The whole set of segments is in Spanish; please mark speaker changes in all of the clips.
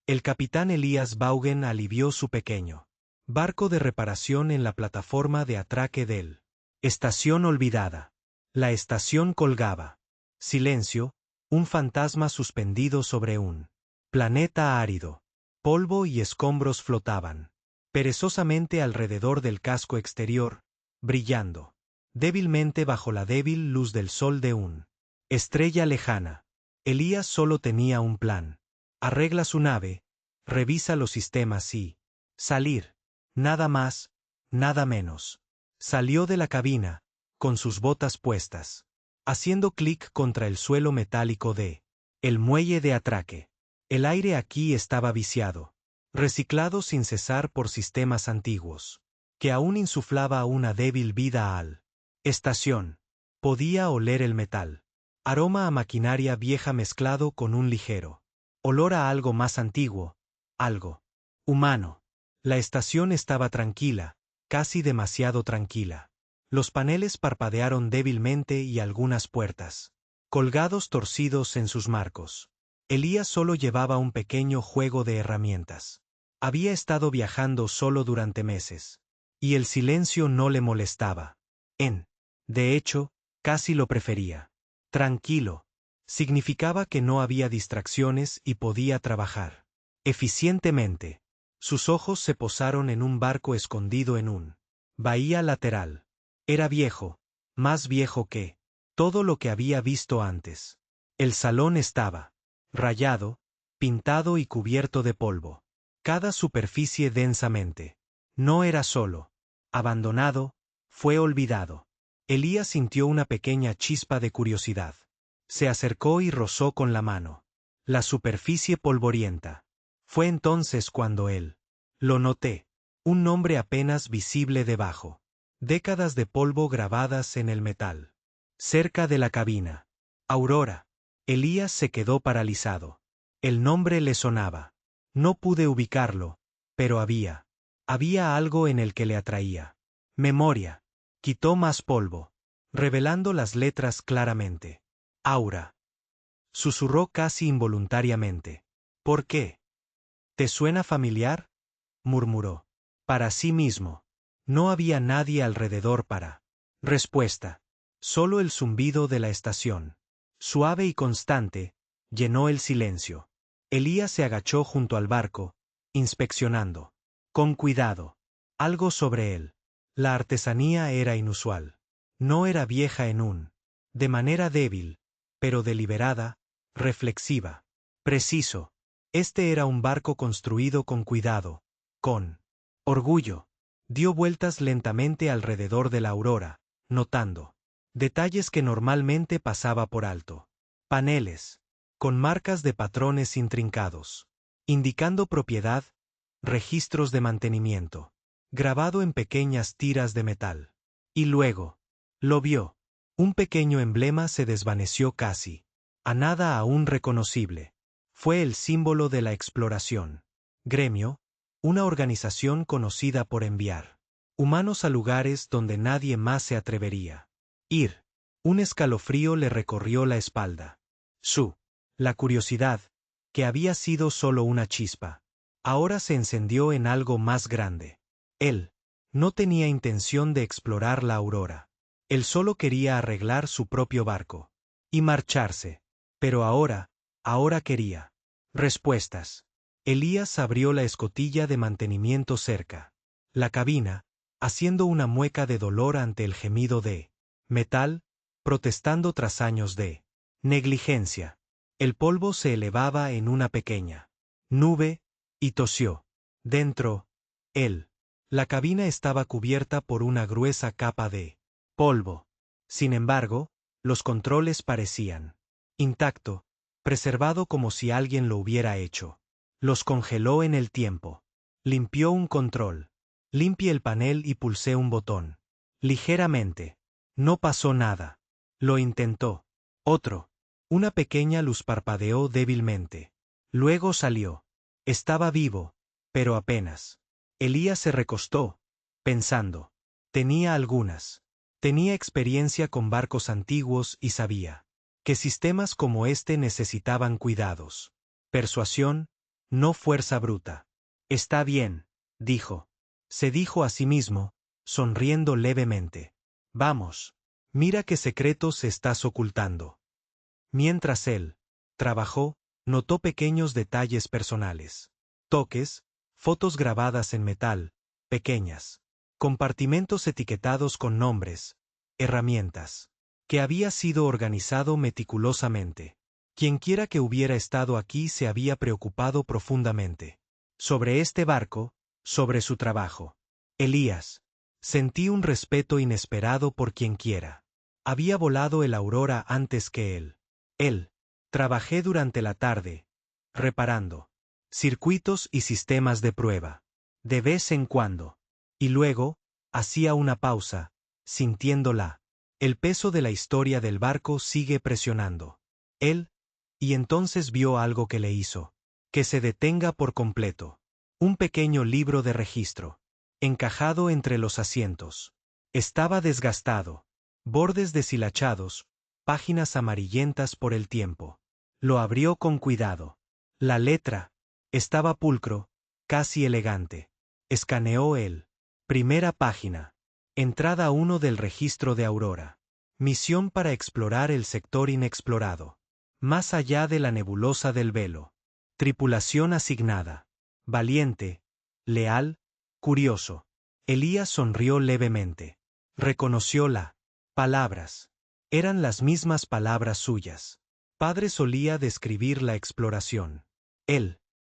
Speaker 1: El capitán Elías Vaughan alivió su pequeño barco de reparación en la plataforma de atraque del Estación Olvidada. La estación colgaba. Silencio, un fantasma suspendido sobre un planeta árido. Polvo y escombros flotaban perezosamente alrededor del casco exterior, brillando débilmente bajo la débil luz del sol de un estrella lejana. Elías solo tenía un plan. Arregla su nave, revisa los sistemas y salir. Nada más, nada menos. Salió de la cabina, con sus botas puestas, haciendo clic contra el suelo metálico de el muelle de atraque. El aire aquí estaba viciado, reciclado sin cesar por sistemas antiguos, que aún insuflaba una débil vida al estación. Podía oler el metal. Aroma a maquinaria vieja mezclado con un ligero olor a algo más antiguo, algo humano. La estación estaba tranquila, casi demasiado tranquila. Los paneles parpadearon débilmente y algunas puertas, colgados torcidos en sus marcos. Elías solo llevaba un pequeño juego de herramientas. Había estado viajando solo durante meses, y el silencio no le molestaba. De hecho, casi lo prefería. Tranquilo. Significaba que no había distracciones y podía trabajar eficientemente. Sus ojos se posaron en un barco escondido en un bahía lateral. Era viejo, más viejo que todo lo que había visto antes. El salón estaba rayado, pintado y cubierto de polvo. Cada superficie densamente. No era solo abandonado, fue olvidado. Elías sintió una pequeña chispa de curiosidad. Se acercó y rozó con la mano la superficie polvorienta. Fue entonces cuando él lo noté. Un nombre apenas visible debajo. Décadas de polvo grabadas en el metal. Cerca de la cabina. Aurora. Elías se quedó paralizado. El nombre le sonaba. No pude ubicarlo, pero había algo en el que le atraía. Memoria. Quitó más polvo, revelando las letras claramente. Aura. Susurró casi involuntariamente. ¿Por qué? ¿Te suena familiar? Murmuró. Para sí mismo. No había nadie alrededor para respuesta. Solo el zumbido de la estación, suave y constante, llenó el silencio. Elías se agachó junto al barco, inspeccionando con cuidado algo sobre él. La artesanía era inusual. No era vieja de manera débil, pero deliberada, reflexiva. Preciso. Este era un barco construido con cuidado, con orgullo. Dio vueltas lentamente alrededor de la Aurora, notando detalles que normalmente pasaba por alto. Paneles, con marcas de patrones intrincados, indicando propiedad, registros de mantenimiento, grabado en pequeñas tiras de metal. Y luego, lo vio. Un pequeño emblema se desvaneció casi, a nada aún reconocible. Fue el símbolo de la exploración. Gremio, una organización conocida por enviar humanos a lugares donde nadie más se atrevería ir. Un escalofrío le recorrió la espalda. La curiosidad, que había sido solo una chispa, ahora se encendió en algo más grande. Él no tenía intención de explorar la Aurora. Él solo quería arreglar su propio barco y marcharse. Pero ahora quería respuestas. Elías abrió la escotilla de mantenimiento cerca la cabina, haciendo una mueca de dolor ante el gemido de metal, protestando tras años de negligencia. El polvo se elevaba en una pequeña nube, y tosió. Dentro, él. La cabina estaba cubierta por una gruesa capa de polvo. Sin embargo, los controles parecían intacto, preservado como si alguien lo hubiera hecho. Los congeló en el tiempo. Limpió un control. Limpié el panel y pulsé un botón. Ligeramente. No pasó nada. Lo intentó. Otro. Una pequeña luz parpadeó débilmente. Luego salió. Estaba vivo, pero apenas. Elías se recostó, pensando. Tenía experiencia con barcos antiguos y sabía que sistemas como este necesitaban cuidados. Persuasión, no fuerza bruta. Está bien, dijo. Se dijo a sí mismo, sonriendo levemente. Vamos. Mira qué secretos estás ocultando. Mientras él trabajó, notó pequeños detalles personales. Toques, fotos grabadas en metal, pequeñas. Compartimentos etiquetados con nombres, herramientas. Que había sido organizado meticulosamente. Quienquiera que hubiera estado aquí se había preocupado profundamente. Sobre este barco, sobre su trabajo. Elías. Sentí un respeto inesperado por quienquiera. Había volado el Aurora antes que él. Trabajé durante la tarde, reparando circuitos y sistemas de prueba. De vez en cuando. Y luego, hacía una pausa, sintiéndola. El peso de la historia del barco sigue presionando. Y entonces vio algo que le hizo. Que se detenga por completo. Un pequeño libro de registro. Encajado entre los asientos. Estaba desgastado. Bordes deshilachados, páginas amarillentas por el tiempo. Lo abrió con cuidado. La letra estaba pulcro, casi elegante. Escaneó él. Primera página. Entrada 1 del registro de Aurora. Misión para explorar el sector inexplorado. Más allá de la nebulosa del velo. Tripulación asignada. Valiente, leal, curioso. Elías sonrió levemente. Reconoció la palabras. Eran las mismas palabras suyas. Padre solía describir la exploración.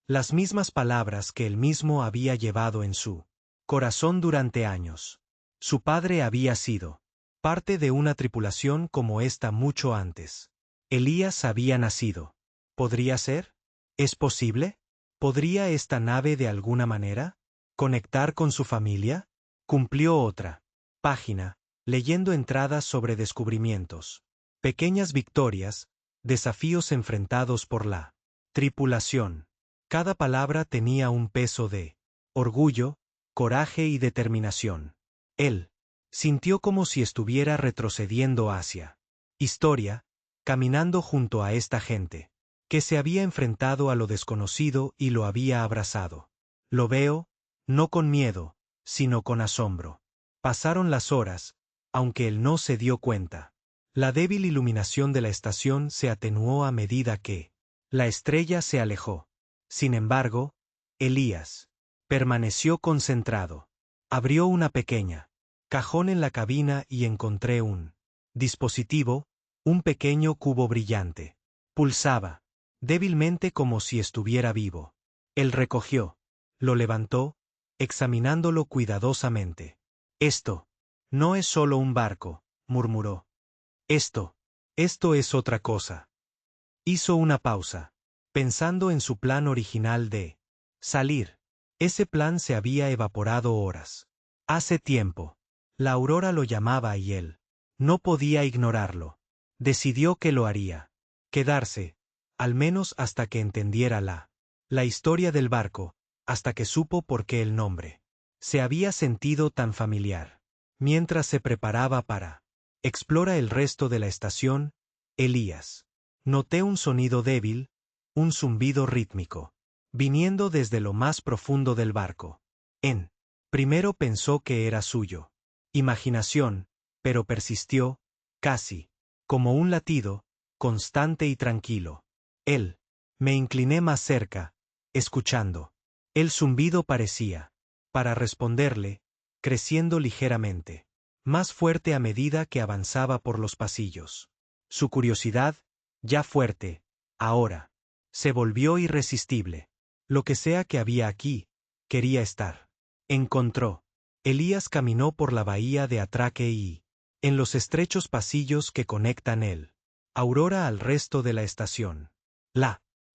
Speaker 1: Las mismas palabras que él mismo había llevado en su corazón durante años. Su padre había sido parte de una tripulación como esta mucho antes. Elías había nacido. ¿Podría ser? ¿Es posible? ¿Podría esta nave de alguna manera conectar con su familia? Cumplió otra página, leyendo entradas sobre descubrimientos, pequeñas victorias, desafíos enfrentados por la tripulación. Cada palabra tenía un peso de orgullo, coraje y determinación. Él sintió como si estuviera retrocediendo hacia historia, caminando junto a esta gente, que se había enfrentado a lo desconocido y lo había abrazado. Lo veo, no con miedo, sino con asombro. Pasaron las horas, aunque él no se dio cuenta. La débil iluminación de la estación se atenuó a medida que la estrella se alejó. Sin embargo, Elías permaneció concentrado. Abrió una pequeña cajón en la cabina y encontré un dispositivo, un pequeño cubo brillante. Pulsaba, débilmente como si estuviera vivo. Él recogió, lo levantó, examinándolo cuidadosamente. Esto no es solo un barco, murmuró. Esto es otra cosa. Hizo una pausa, pensando en su plan original de salir. Ese plan se había evaporado horas. Hace tiempo. La Aurora lo llamaba y él no podía ignorarlo. Decidió que lo haría. Quedarse, al menos hasta que entendiera la historia del barco, hasta que supo por qué el nombre se había sentido tan familiar. Mientras se preparaba para explora el resto de la estación, Elías. Noté un sonido débil, un zumbido rítmico, viniendo desde lo más profundo del barco. Primero pensó que era suyo imaginación, pero persistió, casi, como un latido, constante y tranquilo. Me incliné más cerca, escuchando. El zumbido parecía, para responderle, creciendo ligeramente, más fuerte a medida que avanzaba por los pasillos. Su curiosidad, ya fuerte, ahora, se volvió irresistible. Lo que sea que había aquí, quería estar. Encontró. Elías caminó por la bahía de Atraque y, en los estrechos pasillos que conectan el Aurora al resto de la estación.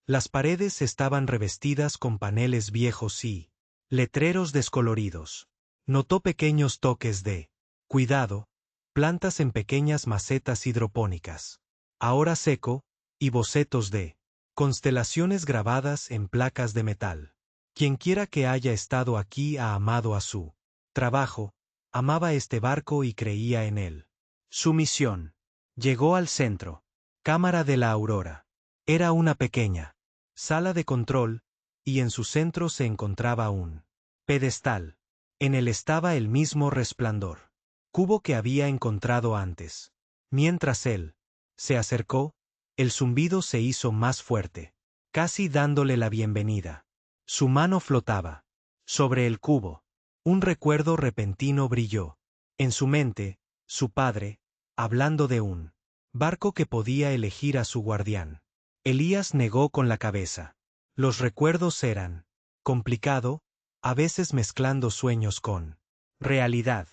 Speaker 1: Las paredes estaban revestidas con paneles viejos y letreros descoloridos. Notó pequeños toques de cuidado, plantas en pequeñas macetas hidropónicas. Ahora seco, y bocetos de constelaciones grabadas en placas de metal. Quienquiera que haya estado aquí ha amado a su trabajo, amaba este barco y creía en él. Su misión. Llegó al centro. Cámara de la Aurora. Era una pequeña sala de control, y en su centro se encontraba un pedestal. En él estaba el mismo resplandor. Cubo que había encontrado antes. Mientras él se acercó, el zumbido se hizo más fuerte, casi dándole la bienvenida. Su mano flotaba sobre el cubo. Un recuerdo repentino brilló. En su mente, su padre, hablando de un barco que podía elegir a su guardián. Elías negó con la cabeza. Los recuerdos eran complicado, a veces mezclando sueños con realidad.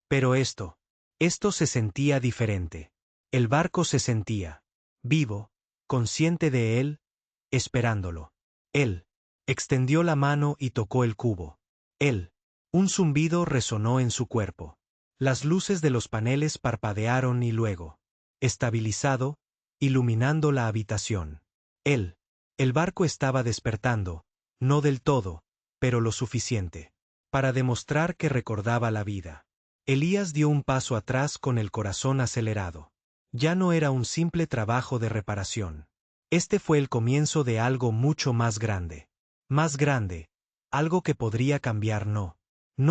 Speaker 1: Pero esto se sentía diferente. El barco se sentía vivo, consciente de él, esperándolo. Él extendió la mano y tocó el cubo. Un zumbido resonó en su cuerpo. Las luces de los paneles parpadearon y luego, estabilizado, iluminando la habitación. El barco estaba despertando, no del todo, pero lo suficiente, para demostrar que recordaba la vida. Elías dio un paso atrás con el corazón acelerado. Ya no era un simple trabajo de reparación. Este fue el comienzo de algo mucho más grande. Más grande, algo que podría cambiar no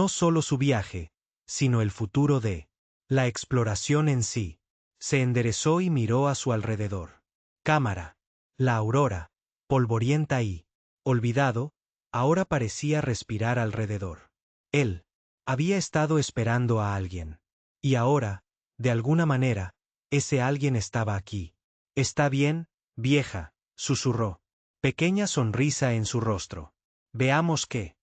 Speaker 1: solo su viaje, sino el futuro de la exploración en sí. Se enderezó y miró a su alrededor. Cámara. La aurora, polvorienta y olvidado, ahora parecía respirar alrededor. Él había estado esperando a alguien. Y ahora, de alguna manera, ese alguien estaba aquí. «¿Está bien, vieja?», susurró. Pequeña sonrisa en su rostro. «Veamos qué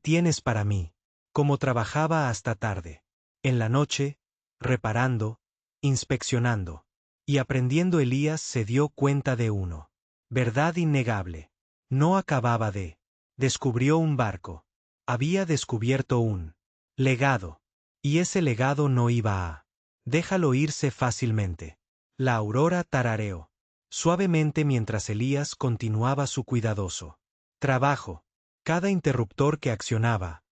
Speaker 1: tienes para mí». Como trabajaba hasta tarde. En la noche, reparando, inspeccionando. Y aprendiendo, Elías se dio cuenta de uno. Verdad innegable. No acababa de. Descubrió un barco. Había descubierto un legado. Y ese legado no iba a déjalo irse fácilmente. La aurora tarareó suavemente mientras Elías continuaba su cuidadoso trabajo. Cada interruptor que accionaba,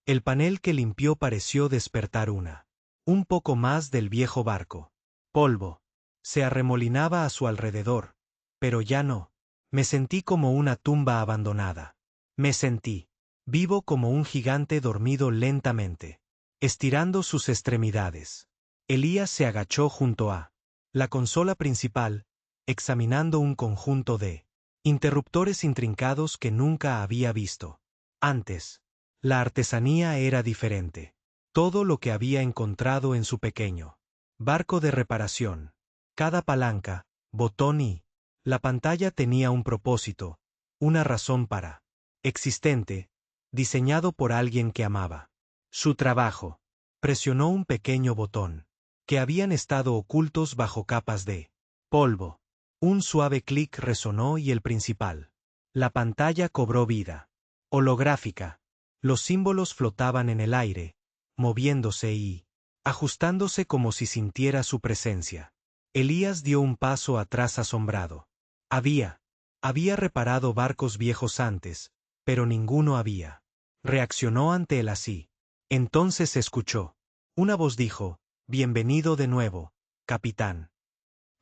Speaker 1: el panel que limpió pareció despertar un poco más del viejo barco. Polvo. Se arremolinaba a su alrededor. Pero ya no. Me sentí como una tumba abandonada. Me sentí vivo como un gigante dormido lentamente, estirando sus extremidades. Elías se agachó junto a la consola principal, examinando un conjunto de interruptores intrincados que nunca había visto antes. La artesanía era diferente. Todo lo que había encontrado en su pequeño barco de reparación. Cada palanca, botón y la pantalla tenía un propósito, una razón para existente, diseñado por alguien que amaba su trabajo. Presionó un pequeño botón, que habían estado ocultos bajo capas de polvo. Un suave clic resonó y el principal. La pantalla cobró vida. Holográfica. Los símbolos flotaban en el aire, moviéndose y ajustándose como si sintiera su presencia. Elías dio un paso atrás asombrado. Había reparado barcos viejos antes, pero ninguno había reaccionó ante él así. Entonces escuchó. Una voz dijo: «Bienvenido de nuevo, capitán».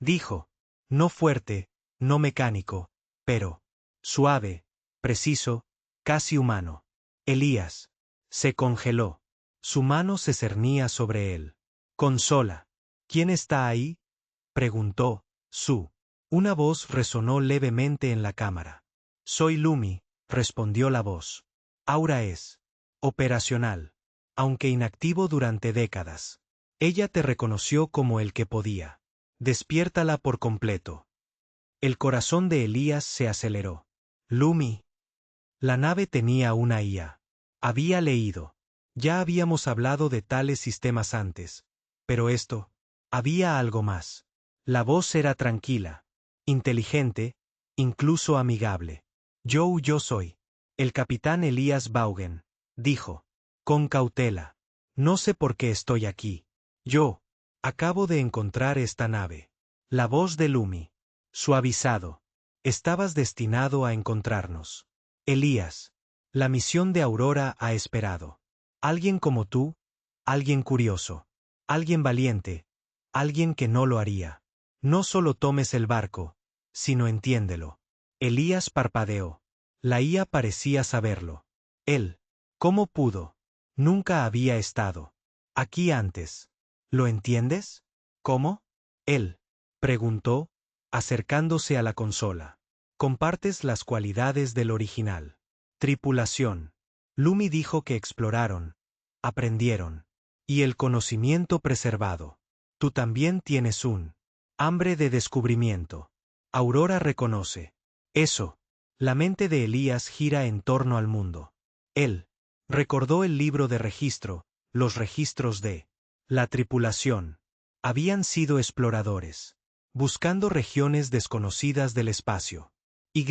Speaker 1: Dijo, no fuerte, no mecánico, pero suave, preciso, casi humano. Elías se congeló. Su mano se cernía sobre él. «Consola. ¿Quién está ahí?», preguntó. Una voz resonó levemente en la cámara. «Soy Lumi», respondió la voz. «Aura es operacional, aunque inactivo durante décadas. Ella te reconoció como el que podía. Despiértala por completo». El corazón de Elías se aceleró. «Lumi». La nave tenía una IA. Había leído. Ya habíamos hablado de tales sistemas antes. Pero había algo más. La voz era tranquila, inteligente, incluso amigable. Yo soy el capitán Elías Vaughan», dijo, con cautela. «No sé por qué estoy aquí. Yo acabo de encontrar esta nave». La voz de Lumi. Suavizado. «Estabas destinado a encontrarnos, Elías. La misión de Aurora ha esperado. Alguien como tú, alguien curioso, alguien valiente, alguien que no lo haría. No solo tomes el barco, sino entiéndelo». Elías parpadeó. La IA parecía saberlo. Él. ¿Cómo pudo? Nunca había estado aquí antes. ¿Lo entiendes? ¿Cómo? Él. Preguntó, acercándose a la consola. Compartes las cualidades del original. Tripulación. Lumi dijo que exploraron, aprendieron. Y el conocimiento preservado. Tú también tienes un hambre de descubrimiento. Aurora reconoce. Eso. La mente de Elías gira en torno al mundo. Él recordó el libro de registro, los registros de la tripulación. Habían sido exploradores, buscando regiones desconocidas del espacio. Y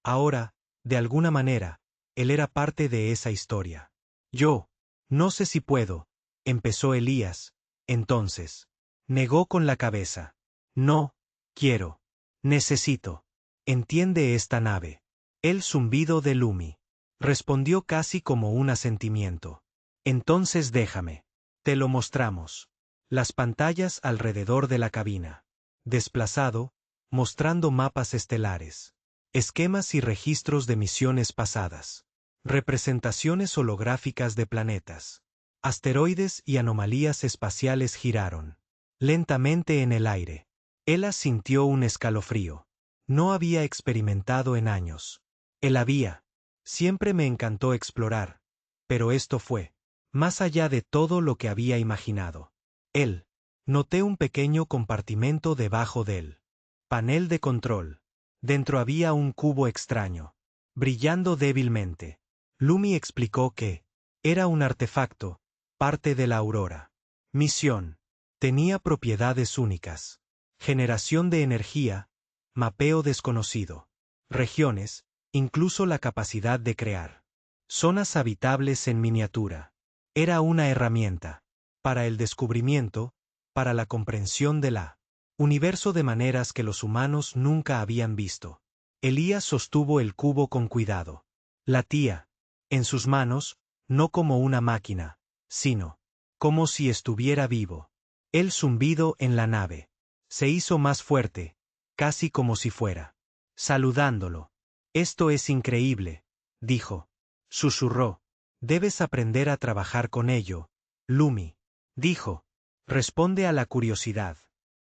Speaker 1: ahora, de alguna manera, él era parte de esa historia. Yo, no sé si puedo, empezó Elías, entonces. Negó con la cabeza. No, quiero. Necesito. Entiende esta nave. El zumbido de Lumi. Respondió casi como un asentimiento. Entonces déjame. Te lo mostramos. Las pantallas alrededor de la cabina. Desplazado, mostrando mapas estelares. Esquemas y registros de misiones pasadas. Representaciones holográficas de planetas. Asteroides y anomalías espaciales giraron lentamente en el aire. Ella sintió un escalofrío. No había experimentado en años. Él había. Siempre me encantó explorar. Pero esto fue más allá de todo lo que había imaginado. Él. Noté un pequeño compartimento debajo del panel de control. Dentro había un cubo extraño, brillando débilmente. Lumi explicó que era un artefacto, parte de la aurora. Misión. Tenía propiedades únicas. Generación de energía, mapeo desconocido. Regiones, incluso la capacidad de crear zonas habitables en miniatura. Era una herramienta para el descubrimiento, para la comprensión de la universo de maneras que los humanos nunca habían visto. Elías sostuvo el cubo con cuidado. Latía, en sus manos, no como una máquina, sino como si estuviera vivo. El zumbido en la nave se hizo más fuerte, casi como si fuera saludándolo. Esto es increíble, dijo. Susurró. Debes aprender a trabajar con ello, Lumi. Dijo. Responde a la curiosidad,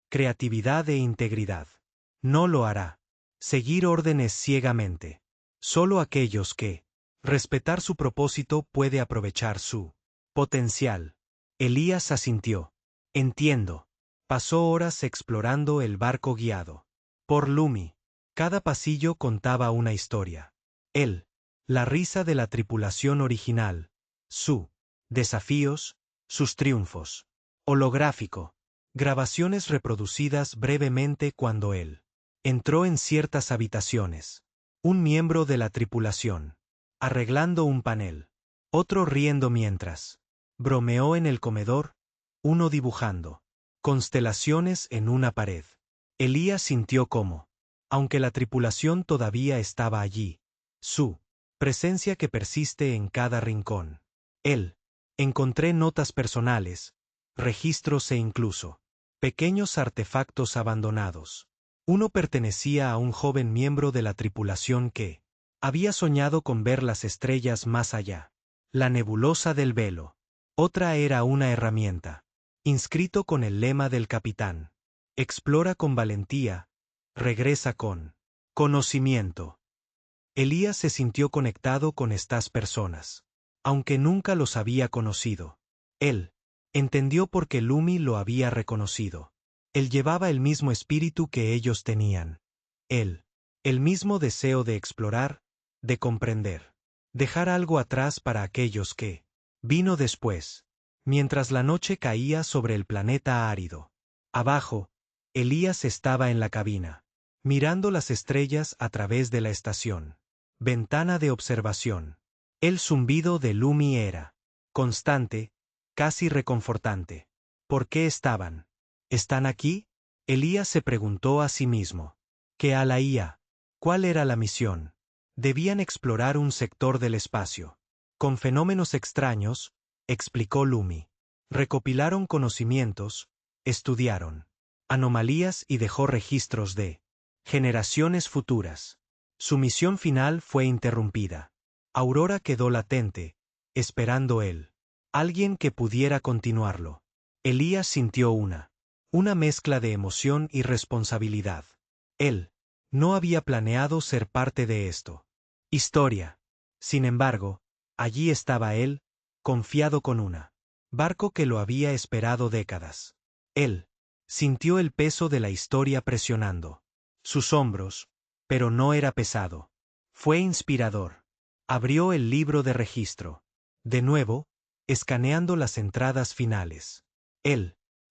Speaker 1: creatividad e integridad. No lo hará. Seguir órdenes ciegamente. Solo aquellos que respetar su propósito puede aprovechar su potencial. Elías asintió. Entiendo. Pasó horas explorando el barco guiado por Lumi. Cada pasillo contaba una historia. Él, la risa de la tripulación original, su desafíos, sus triunfos. Holográfico. Grabaciones reproducidas brevemente cuando él entró en ciertas habitaciones. Un miembro de la tripulación arreglando un panel. Otro riendo mientras bromeó en el comedor. Uno dibujando constelaciones en una pared. Elías sintió cómo, aunque la tripulación todavía estaba allí, su presencia que persiste en cada rincón. Él. Encontré notas personales, registros e incluso pequeños artefactos abandonados. Uno pertenecía a un joven miembro de la tripulación que había soñado con ver las estrellas más allá. La nebulosa del velo. Otra era una herramienta. Inscrito con el lema del capitán. Explora con valentía, regresa con conocimiento. Elías se sintió conectado con estas personas, aunque nunca los había conocido. Él entendió por qué Lumi lo había reconocido. Él llevaba el mismo espíritu que ellos tenían. Él, el mismo deseo de explorar, de comprender, dejar algo atrás para aquellos que vino después. Mientras la noche caía sobre el planeta árido. Abajo, Elías estaba en la cabina, mirando las estrellas a través de la estación. Ventana de observación. El zumbido de Lumi era constante, casi reconfortante. ¿Por qué estaban? ¿Están aquí? Elías se preguntó a sí mismo. ¿Qué a la IA? ¿Cuál era la misión? Debían explorar un sector del espacio. Con fenómenos extraños, explicó Lumi. Recopilaron conocimientos, estudiaron anomalías y dejó registros de generaciones futuras. Su misión final fue interrumpida. Aurora quedó latente, esperando él. Alguien que pudiera continuarlo. Elías sintió una mezcla de emoción y responsabilidad. Él no había planeado ser parte de esto. Historia. Sin embargo, allí estaba él, confiado con una barco que lo había esperado décadas. Él sintió el peso de la historia presionando sus hombros, pero no era pesado. Fue inspirador. Abrió el libro de registro. De nuevo, escaneando las entradas finales.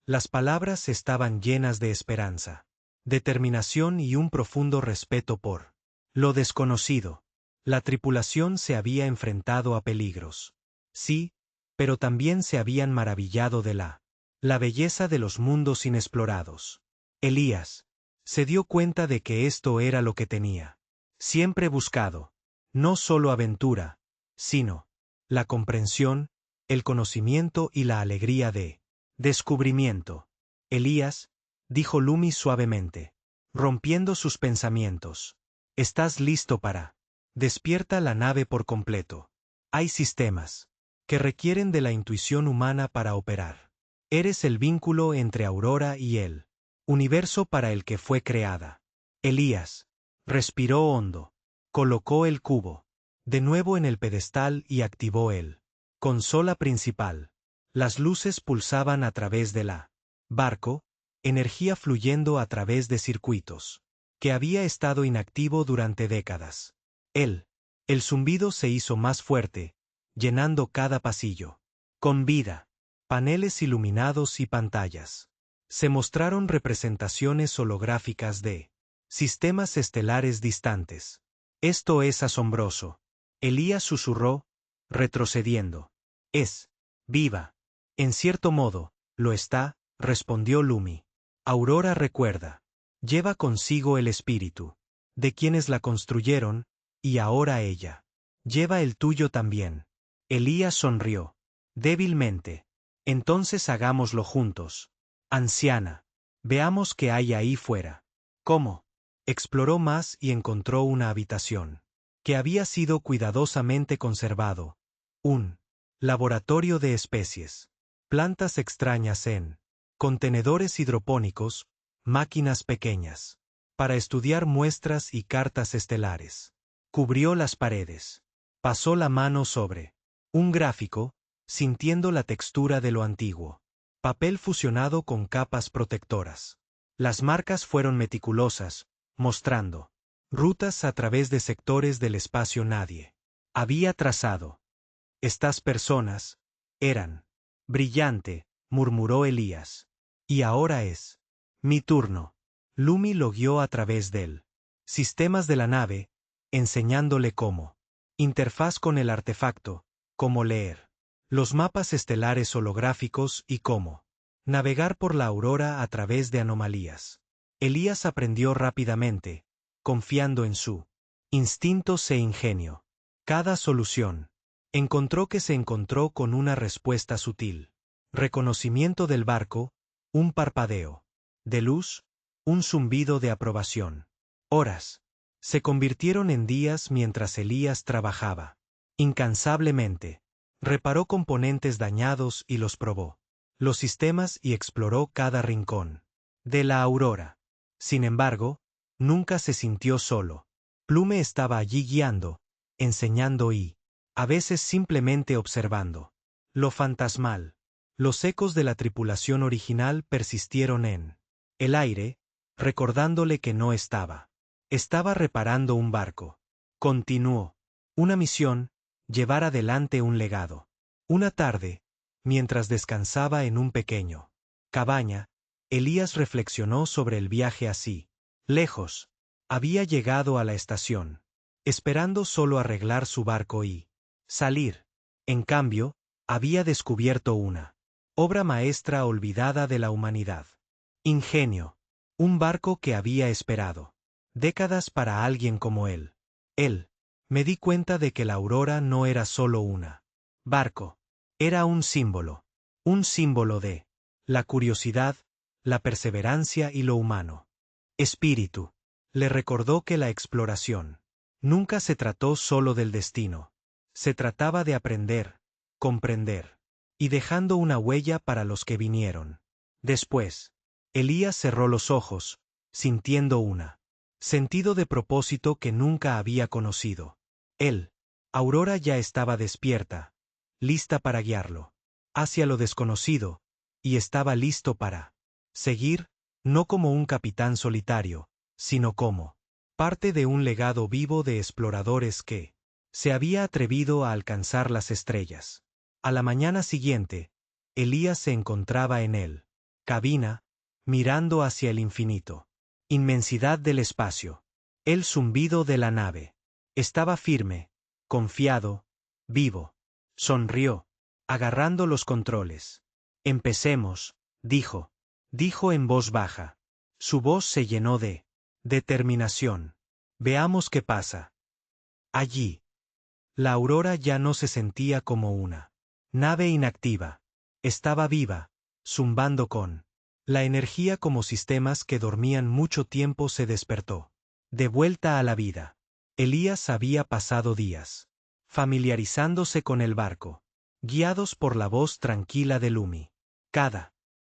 Speaker 1: Las palabras estaban llenas de esperanza, determinación y un profundo respeto por lo desconocido. La tripulación se había enfrentado a peligros. Sí, pero también se habían maravillado de la belleza de los mundos inexplorados. Elías se dio cuenta de que esto era lo que tenía siempre buscado. No solo aventura, sino la comprensión, el conocimiento y la alegría de descubrimiento. Elías, dijo Lumi suavemente, rompiendo sus pensamientos. ¿Estás listo para? Despierta la nave por completo. Hay sistemas que requieren de la intuición humana para operar. Eres el vínculo entre Aurora y el universo para el que fue creada. Elías respiró hondo, colocó el cubo de nuevo en el pedestal y activó el consola principal. Las luces pulsaban a través de la barco, energía fluyendo a través de circuitos que había estado inactivo durante décadas. El zumbido se hizo más fuerte, llenando cada pasillo. Con vida, paneles iluminados y pantallas. Se mostraron representaciones holográficas de sistemas estelares distantes. Esto es asombroso. Elías susurró, retrocediendo. Es viva. En cierto modo, lo está, respondió Lumi. Aurora recuerda. Lleva consigo el espíritu de quienes la construyeron, y ahora ella lleva el tuyo también. Elías sonrió débilmente. Entonces hagámoslo juntos. Anciana, veamos qué hay ahí fuera. ¿Cómo? Exploró más y encontró una habitación que había sido cuidadosamente conservado. Un laboratorio de especies. Plantas extrañas en contenedores hidropónicos, máquinas pequeñas para estudiar muestras y cartas estelares. Cubrió las paredes. Pasó la mano sobre un gráfico, sintiendo la textura de lo antiguo. Papel fusionado con capas protectoras. Las marcas fueron meticulosas, mostrando rutas a través de sectores del espacio nadie había trazado. Estas personas eran brillante, murmuró Elías. Y ahora es mi turno. Lumi lo guió a través del sistemas de la nave, enseñándole cómo interfaz con el artefacto, cómo leer los mapas estelares holográficos y cómo navegar por la aurora a través de anomalías. Elías aprendió rápidamente, confiando en su instintos e ingenio. Cada solución encontró que se encontró con una respuesta sutil. Reconocimiento del barco, un parpadeo de luz, un zumbido de aprobación. Horas se convirtieron en días mientras Elías trabajaba incansablemente. Reparó componentes dañados y los probó los sistemas y exploró cada rincón de la aurora. Sin embargo, nunca se sintió solo. Plume estaba allí guiando, enseñando y, a veces simplemente observando. Lo fantasmal. Los ecos de la tripulación original persistieron en el aire, recordándole que no estaba. Estaba reparando un barco. Continuó. Una misión, llevar adelante un legado. Una tarde, mientras descansaba en un pequeño cabaña, Elías reflexionó sobre el viaje así. Lejos. Había llegado a la estación, esperando solo arreglar su barco y salir. En cambio, había descubierto una obra maestra olvidada de la humanidad. Ingenio. Un barco que había esperado décadas para alguien como él. Me di cuenta de que la aurora no era solo una barco. Era un símbolo de la curiosidad, la perseverancia y lo humano. Espíritu. Le recordó que la exploración Nunca se trató solo del destino. Se trataba de aprender, comprender, y dejando una huella para los que vinieron. Después, Elías cerró los ojos, sintiendo una sentido de propósito que nunca había conocido. Él, Aurora ya estaba despierta, lista para guiarlo hacia lo desconocido, y estaba listo para seguir, no como un capitán solitario, sino como parte de un legado vivo de exploradores que se había atrevido a alcanzar las estrellas. A la mañana siguiente, Elías se encontraba en él cabina, mirando hacia el infinito. Inmensidad del espacio. El zumbido de la nave. Estaba firme, confiado, vivo. Sonrió, agarrando los controles. Empecemos, dijo. Dijo en voz baja. Su voz se llenó de determinación. Veamos qué pasa. Allí. La Aurora ya no se sentía como una nave inactiva. Estaba viva, zumbando con la energía como sistemas que dormían mucho tiempo se despertó. De vuelta a la vida. Elías había pasado días familiarizándose con el barco, guiados por la voz tranquila de Lumi.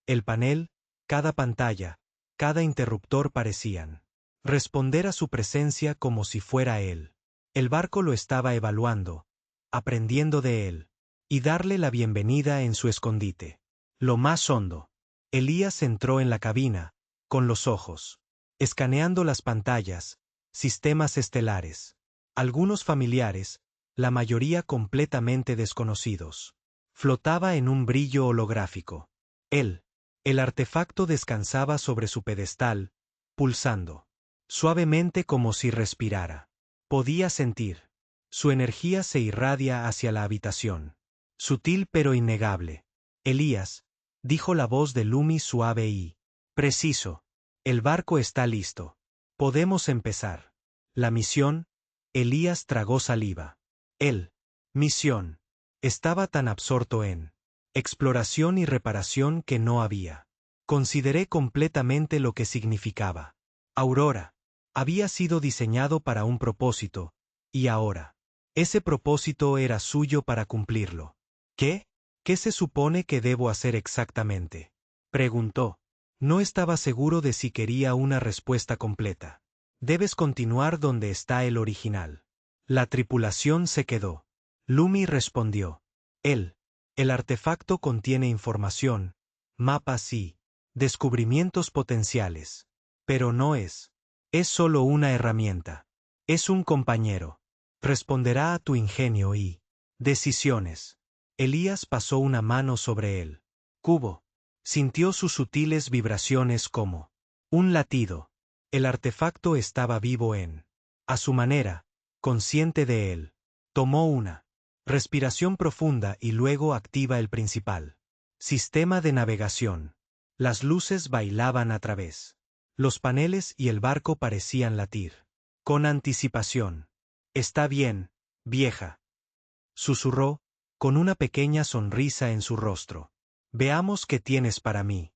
Speaker 1: El panel, cada pantalla, cada interruptor parecían responder a su presencia como si fuera él. El barco lo estaba evaluando, aprendiendo de él, y darle la bienvenida en su escondite. Lo más hondo. Elías entró en la cabina, con los ojos escaneando las pantallas, sistemas estelares, algunos familiares, la mayoría completamente desconocidos. Flotaba en un brillo holográfico. El artefacto descansaba sobre su pedestal, pulsando suavemente como si respirara. Podía sentir. Su energía se irradia hacia la habitación. Sutil pero innegable. Elías, dijo la voz de Lumi suave y preciso. El barco está listo. Podemos empezar. La misión. Elías tragó saliva. Misión. Estaba tan absorto en exploración y reparación que no había. Consideré completamente lo que significaba. Aurora. Había sido diseñado para un propósito, y ahora. Ese propósito era suyo para cumplirlo. ¿Qué? ¿Qué se supone que debo hacer exactamente? Preguntó. No estaba seguro de si quería una respuesta completa. Debes continuar donde está el original. La tripulación se quedó. Lumi respondió. El artefacto contiene información, mapas y descubrimientos potenciales. Pero no es. Es solo una herramienta. Es un compañero. Responderá a tu ingenio y decisiones. Elías pasó una mano sobre él. Cubo. Sintió sus sutiles vibraciones como un latido. El artefacto estaba vivo a su manera, consciente de él. Tomó una respiración profunda y luego activa el principal sistema de navegación. Las luces bailaban a través. Los paneles y el barco parecían latir. Con anticipación. Está bien, vieja. Susurró, con una pequeña sonrisa en su rostro. Veamos qué tienes para mí.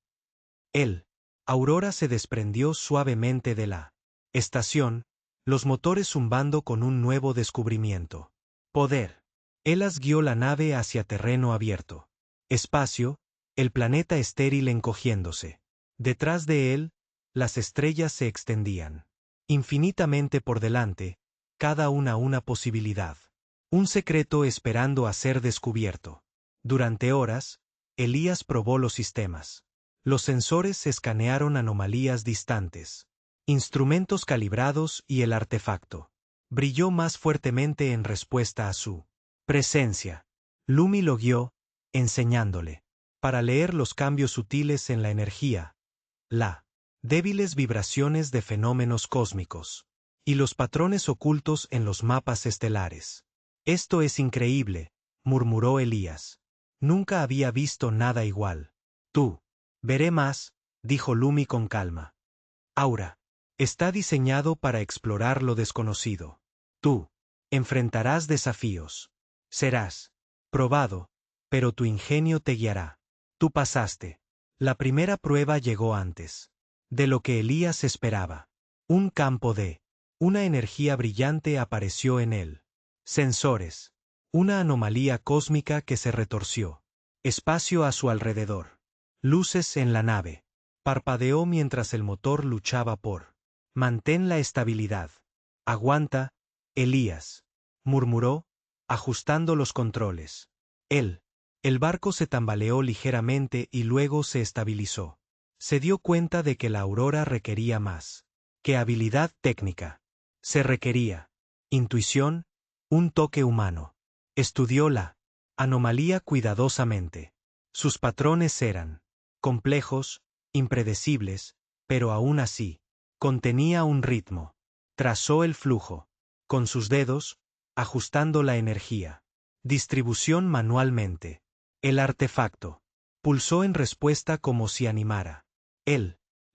Speaker 1: Aurora se desprendió suavemente de la estación, los motores zumbando con un nuevo descubrimiento. Poder. Él guió la nave hacia terreno abierto. Espacio, el planeta estéril encogiéndose. Detrás de él, las estrellas se extendían. Infinitamente por delante, cada una posibilidad. Un secreto esperando a ser descubierto. Durante horas, Elías probó los sistemas. Los sensores escanearon anomalías distantes. Instrumentos calibrados y el artefacto brilló más fuertemente en respuesta a su presencia. Lumi lo guió, enseñándole para leer los cambios sutiles en la energía, la débiles vibraciones de fenómenos cósmicos y los patrones ocultos en los mapas estelares. Esto es increíble, murmuró Elías. Nunca había visto nada igual. Tú. Veré más, dijo Lumi con calma. Aura. Está diseñado para explorar lo desconocido. Tú. Enfrentarás desafíos. Serás probado, pero tu ingenio te guiará. Tú pasaste. La primera prueba llegó antes de lo que Elías esperaba. Un campo de Una energía brillante apareció en él. Sensores. Una anomalía cósmica que se retorció. Espacio a su alrededor. Luces en la nave. Parpadeó mientras el motor luchaba por. Mantén la estabilidad. Aguanta, Elías, murmuró, ajustando los controles. El barco se tambaleó ligeramente y luego se estabilizó. Se dio cuenta de que la Aurora requería más que habilidad técnica. Se requería intuición, un toque humano. Estudió la anomalía cuidadosamente. Sus patrones eran complejos, impredecibles, pero aún así, contenía un ritmo. Trazó el flujo, con sus dedos, ajustando la energía. Distribución manualmente. El artefacto. Pulsó en respuesta como si animara.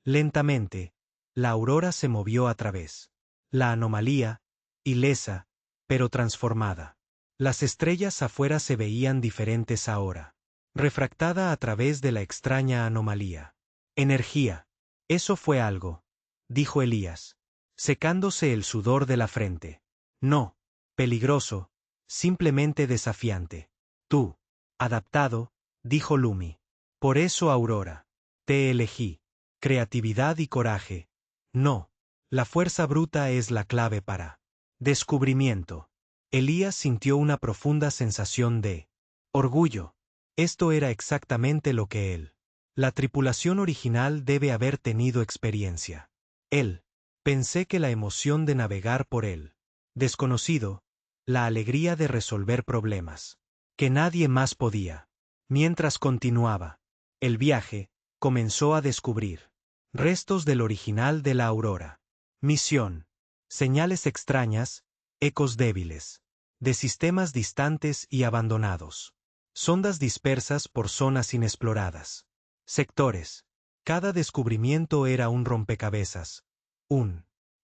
Speaker 1: Lentamente, la aurora se movió a través. La anomalía, ilesa, pero transformada. Las estrellas afuera se veían diferentes ahora. Refractada a través de la extraña anomalía. Energía. Eso fue algo, dijo Elías, secándose el sudor de la frente. No, peligroso, simplemente desafiante. Tú, adaptado, dijo Lumi. Por eso, Aurora, te elegí. Creatividad y coraje. No, la fuerza bruta es la clave para descubrimiento. Elías sintió una profunda sensación de orgullo. Esto era exactamente lo que él. La tripulación original debe haber tenido experiencia. Pensé que la emoción de navegar por él. Desconocido, la alegría de resolver problemas. Que nadie más podía. Mientras continuaba el viaje, comenzó a descubrir restos del original de la Aurora. Misión. Señales extrañas, ecos débiles. De sistemas distantes y abandonados. Sondas dispersas por zonas inexploradas. Sectores. Cada descubrimiento era un rompecabezas.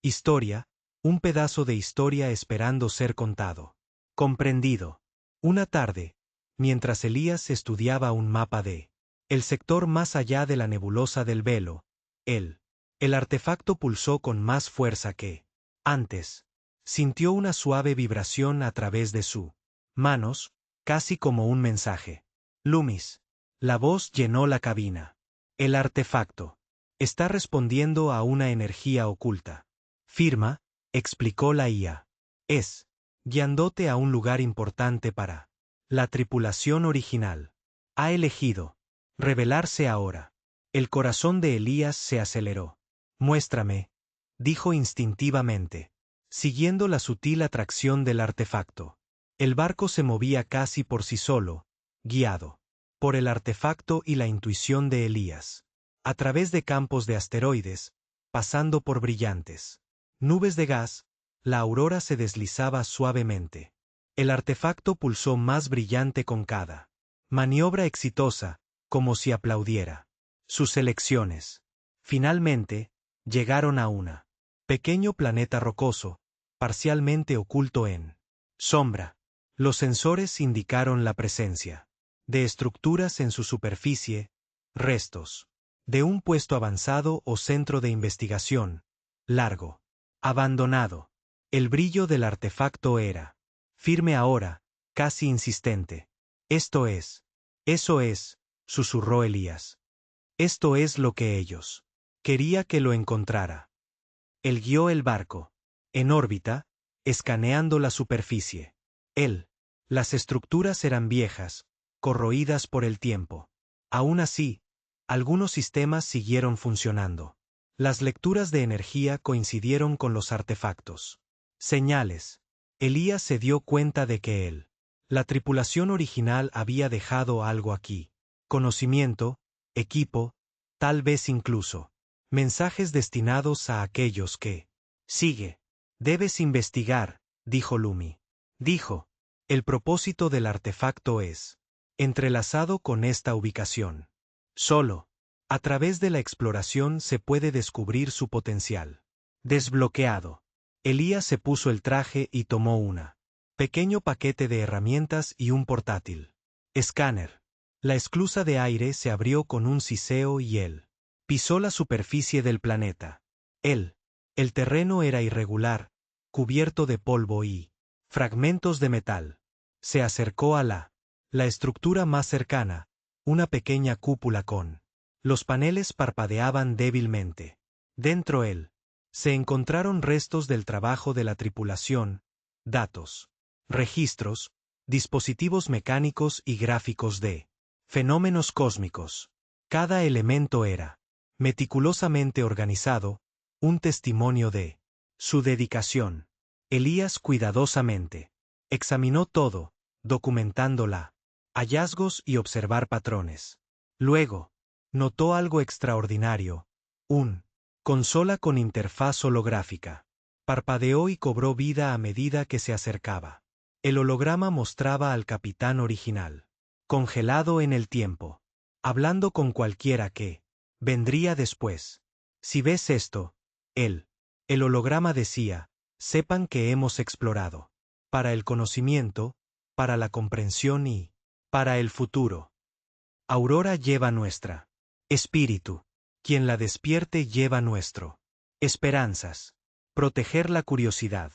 Speaker 1: Historia, un pedazo de historia esperando ser contado. Comprendido. Una tarde, mientras Elías estudiaba un mapa de el sector más allá de la nebulosa del velo, el artefacto pulsó con más fuerza que antes. Sintió una suave vibración a través de sus manos, casi como un mensaje. Loomis. La voz llenó la cabina. El artefacto está respondiendo a una energía oculta. Firma, explicó la IA. Es guiándote a un lugar importante para la tripulación original. Ha elegido revelarse ahora. El corazón de Elías se aceleró. Muéstrame, dijo instintivamente, siguiendo la sutil atracción del artefacto. El barco se movía casi por sí solo, guiado por el artefacto y la intuición de Elías. A través de campos de asteroides, pasando por brillantes nubes de gas, la aurora se deslizaba suavemente. El artefacto pulsó más brillante con cada maniobra exitosa, como si aplaudiera sus elecciones. Finalmente, llegaron a una pequeño planeta rocoso, parcialmente oculto en sombra. Los sensores indicaron la presencia de estructuras en su superficie, restos de un puesto avanzado o centro de investigación, largo, abandonado. El brillo del artefacto era firme ahora, casi insistente. Eso es, susurró Elías. Esto es lo que ellos. Quería que lo encontrara. Él guió el barco, en órbita, escaneando la superficie. Las estructuras eran viejas, corroídas por el tiempo. Aún así, algunos sistemas siguieron funcionando. Las lecturas de energía coincidieron con los artefactos. Señales. Elías se dio cuenta de que la tripulación original había dejado algo aquí. Conocimiento, equipo, tal vez incluso mensajes destinados a aquellos que sigue. Debes investigar, dijo Lumi. Dijo, el propósito del artefacto es entrelazado con esta ubicación. Solo a través de la exploración se puede descubrir su potencial. Desbloqueado. Elías se puso el traje y tomó una pequeño paquete de herramientas y un portátil escáner. La esclusa de aire se abrió con un siseo y él pisó la superficie del planeta. El terreno era irregular, cubierto de polvo y fragmentos de metal. Se acercó a la estructura más cercana, una pequeña cúpula con. Los paneles parpadeaban débilmente. Dentro él se encontraron restos del trabajo de la tripulación, datos, registros, dispositivos mecánicos y gráficos de fenómenos cósmicos. Cada elemento era meticulosamente organizado, un testimonio de su dedicación. Elías cuidadosamente examinó todo, documentándola, hallazgos y observar patrones. Luego, notó algo extraordinario, un consola con interfaz holográfica. Parpadeó y cobró vida a medida que se acercaba. El holograma mostraba al capitán original, congelado en el tiempo, hablando con cualquiera que vendría después. Si ves esto, el holograma decía, sepan que hemos explorado. Para el conocimiento, para la comprensión y para el futuro. Aurora lleva nuestra espíritu. Quien la despierte lleva nuestro esperanzas. Proteger la curiosidad.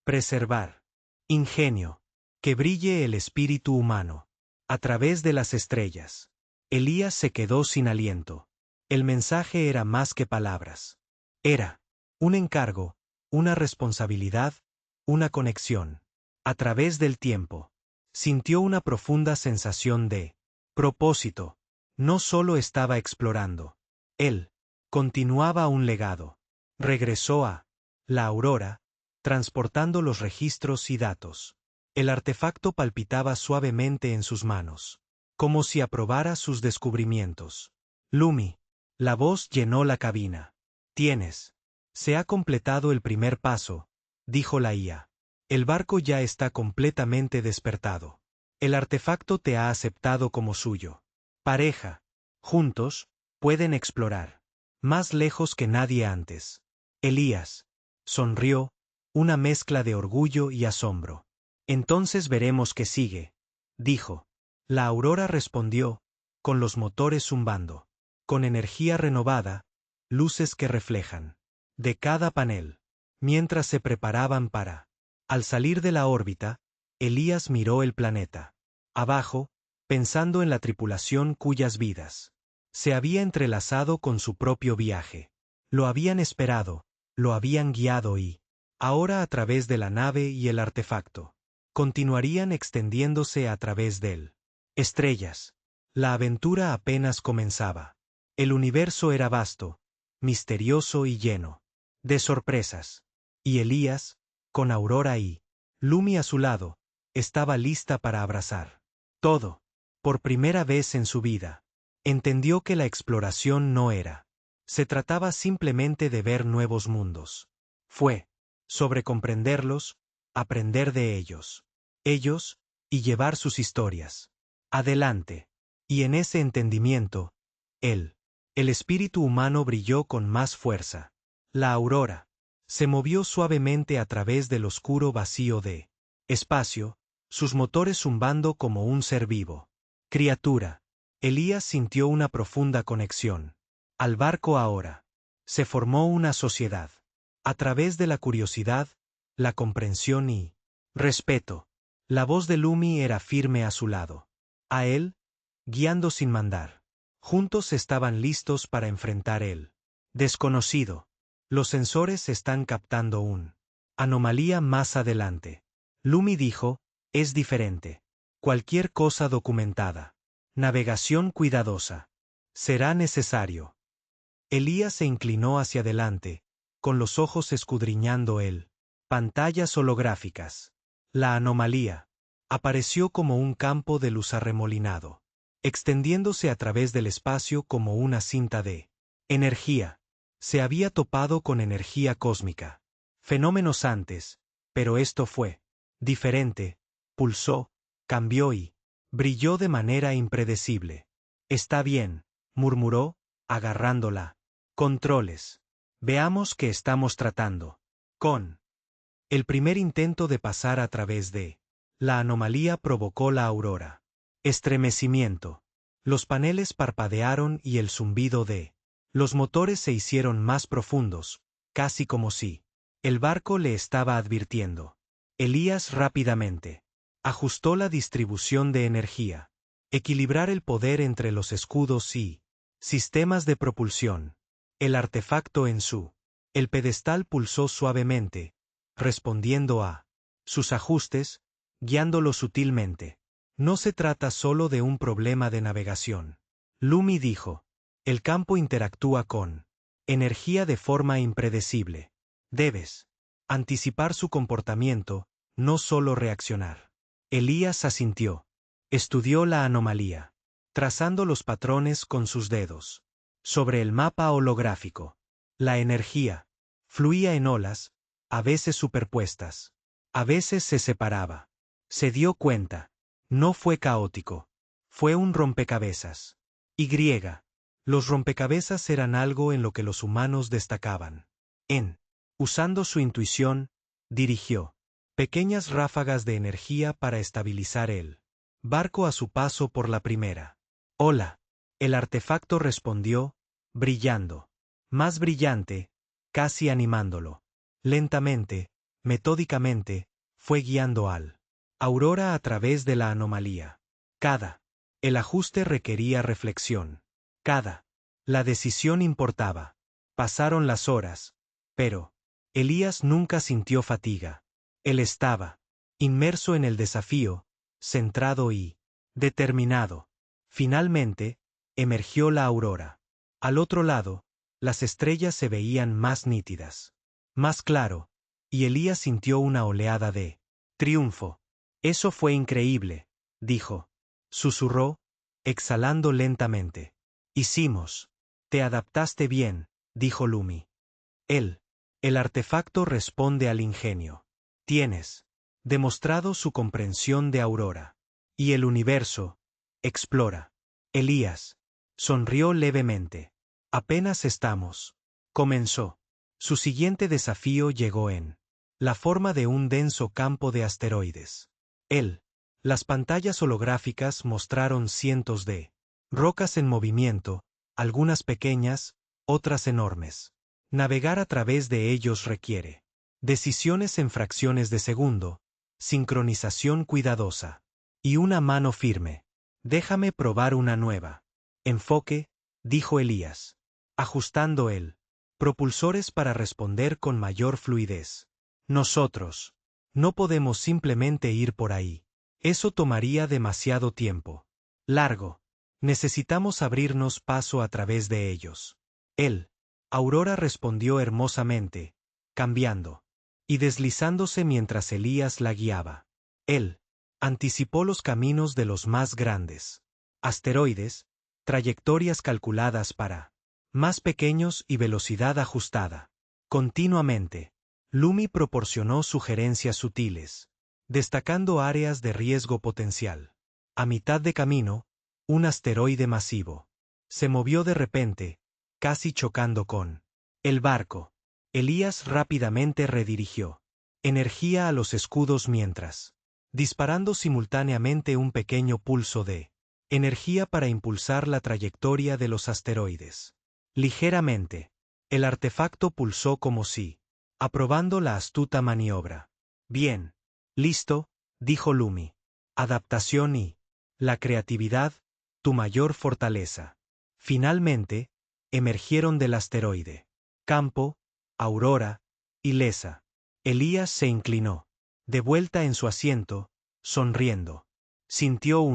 Speaker 1: Preservar. Ingenio. Que brille el espíritu humano. A través de las estrellas. Elías se quedó sin aliento. El mensaje era más que palabras. Era un encargo, una responsabilidad, una conexión. A través del tiempo. Sintió una profunda sensación de propósito. No solo estaba explorando. Él continuaba un legado. Regresó a la Aurora, transportando los registros y datos. El artefacto palpitaba suavemente en sus manos, como si aprobara sus descubrimientos. Lumi. La voz llenó la cabina. Se ha completado el primer paso, dijo la IA. El barco ya está completamente despertado. El artefacto te ha aceptado como suyo. Pareja. Juntos, pueden explorar. Más lejos que nadie antes. Elías sonrió, una mezcla de orgullo y asombro. Entonces veremos qué sigue, dijo. La Aurora respondió, con los motores zumbando. Con energía renovada, luces que reflejan. De cada panel. Mientras se preparaban para. Al salir de la órbita, Elías miró el planeta. Abajo, pensando en la tripulación cuyas vidas se había entrelazado con su propio viaje. Lo habían esperado, lo habían guiado y, ahora a través de la nave y el artefacto, continuarían extendiéndose a través del estrellas. La aventura apenas comenzaba. El universo era vasto, misterioso y lleno de sorpresas. Y Elías, con Aurora y Lumi a su lado, estaba lista para abrazar todo. Por primera vez en su vida, entendió que la exploración no era. Se trataba simplemente de ver nuevos mundos. Fue sobre comprenderlos, aprender de ellos, y llevar sus historias adelante. Y en ese entendimiento, el espíritu humano brilló con más fuerza. La Aurora se movió suavemente a través del oscuro vacío de espacio, sus motores zumbando como un ser vivo. Criatura. Elías sintió una profunda conexión. Al barco ahora. Se formó una sociedad. A través de la curiosidad, la comprensión y respeto. La voz de Lumi era firme a su lado. A él, guiando sin mandar. Juntos estaban listos para enfrentar el desconocido. Los sensores están captando un anomalía más adelante. Lumi dijo, es diferente. Cualquier cosa documentada. Navegación cuidadosa. Será necesario. Elías se inclinó hacia adelante, con los ojos escudriñando pantallas holográficas. La anomalía apareció como un campo de luz arremolinado, extendiéndose a través del espacio como una cinta de energía. Se había topado con energía cósmica. Fenómenos antes, pero esto fue diferente. Pulsó, cambió y brilló de manera impredecible. Está bien, murmuró, agarrándola. Controles. Veamos qué estamos tratando. Con. El primer intento de pasar a través de la anomalía provocó la aurora. Estremecimiento. Los paneles parpadearon y el zumbido de los motores se hicieron más profundos, casi como si el barco le estaba advirtiendo. Elías rápidamente ajustó la distribución de energía, equilibrar el poder entre los escudos y sistemas de propulsión. El artefacto el pedestal pulsó suavemente, respondiendo a sus ajustes, guiándolo sutilmente. No se trata solo de un problema de navegación. Lumi dijo. El campo interactúa con energía de forma impredecible. Debes anticipar su comportamiento, no solo reaccionar. Elías asintió. Estudió la anomalía, trazando los patrones con sus dedos. Sobre el mapa holográfico, la energía fluía en olas, a veces superpuestas, a veces se separaba. Se dio cuenta. No fue caótico. Fue un rompecabezas. Y. Los rompecabezas eran algo en lo que los humanos destacaban. Usando su intuición, dirigió pequeñas ráfagas de energía para estabilizar el barco a su paso por la primera ola. El artefacto respondió, brillando. Más brillante, casi animándolo. Lentamente, metódicamente, fue guiando al Aurora a través de la anomalía. El ajuste requería reflexión. La decisión importaba. Pasaron las horas, pero Elías nunca sintió fatiga. Él estaba inmerso en el desafío, centrado y determinado. Finalmente, emergió la aurora. Al otro lado, las estrellas se veían más nítidas, más claro, y Elías sintió una oleada de triunfo. Eso fue increíble, dijo. Susurró, exhalando lentamente. Hicimos. Te adaptaste bien, dijo Lumi. El artefacto responde al ingenio. Tienes demostrado su comprensión de Aurora. Y el universo explora. Elías sonrió levemente. Apenas estamos. Comenzó. Su siguiente desafío llegó en la forma de un denso campo de asteroides. Las pantallas holográficas mostraron cientos de rocas en movimiento, algunas pequeñas, otras enormes. Navegar a través de ellos requiere decisiones en fracciones de segundo, sincronización cuidadosa y una mano firme. Déjame probar una nueva. Enfoque, dijo Elías, ajustando propulsores para responder con mayor fluidez. Nosotros no podemos simplemente ir por ahí. Eso tomaría demasiado tiempo. Largo. Necesitamos abrirnos paso a través de ellos. Aurora respondió hermosamente, cambiando y deslizándose mientras Elías la guiaba. Él anticipó los caminos de los más grandes asteroides, trayectorias calculadas para más pequeños y velocidad ajustada. Continuamente, Lumi proporcionó sugerencias sutiles, destacando áreas de riesgo potencial. A mitad de camino, un asteroide masivo se movió de repente, casi chocando con el barco. Elías rápidamente redirigió energía a los escudos mientras, disparando simultáneamente un pequeño pulso de energía para impulsar la trayectoria de los asteroides. Ligeramente, el artefacto pulsó como si, aprobando la astuta maniobra. Bien. Listo, dijo Lumi. Adaptación y la creatividad, tu mayor fortaleza. Finalmente, emergieron del asteroide. Campo, Aurora, ilesa. Elías se inclinó, de vuelta en su asiento, sonriendo. Sintió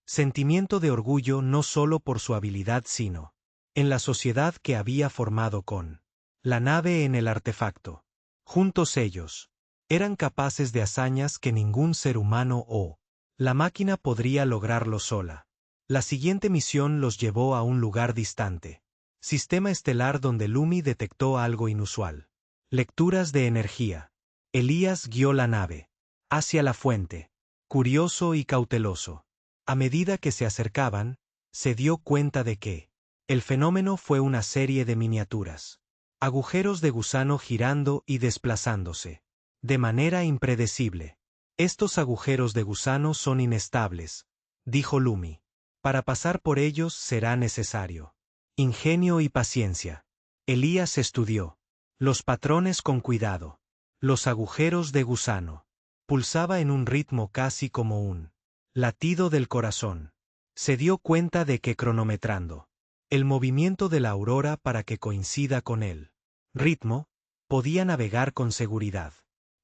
Speaker 1: sentimiento de orgullo no solo por su habilidad sino en la sociedad que había formado con la nave en el artefacto. Juntos ellos eran capaces de hazañas que ningún ser humano o la máquina podría lograrlo sola. La siguiente misión los llevó a un lugar distante. Sistema estelar donde Lumi detectó algo inusual. Lecturas de energía. Elías guió la nave hacia la fuente, curioso y cauteloso. A medida que se acercaban, se dio cuenta de que el fenómeno fue una serie de miniaturas. Agujeros de gusano girando y desplazándose de manera impredecible. Estos agujeros de gusano son inestables, dijo Lumi. Para pasar por ellos será necesario ingenio y paciencia. Elías estudió Los patrones con cuidado. Los agujeros de gusano. Pulsaba en un ritmo casi como un latido del corazón. Se dio cuenta de que cronometrando el movimiento de la aurora para que coincida con el ritmo, podía navegar con seguridad.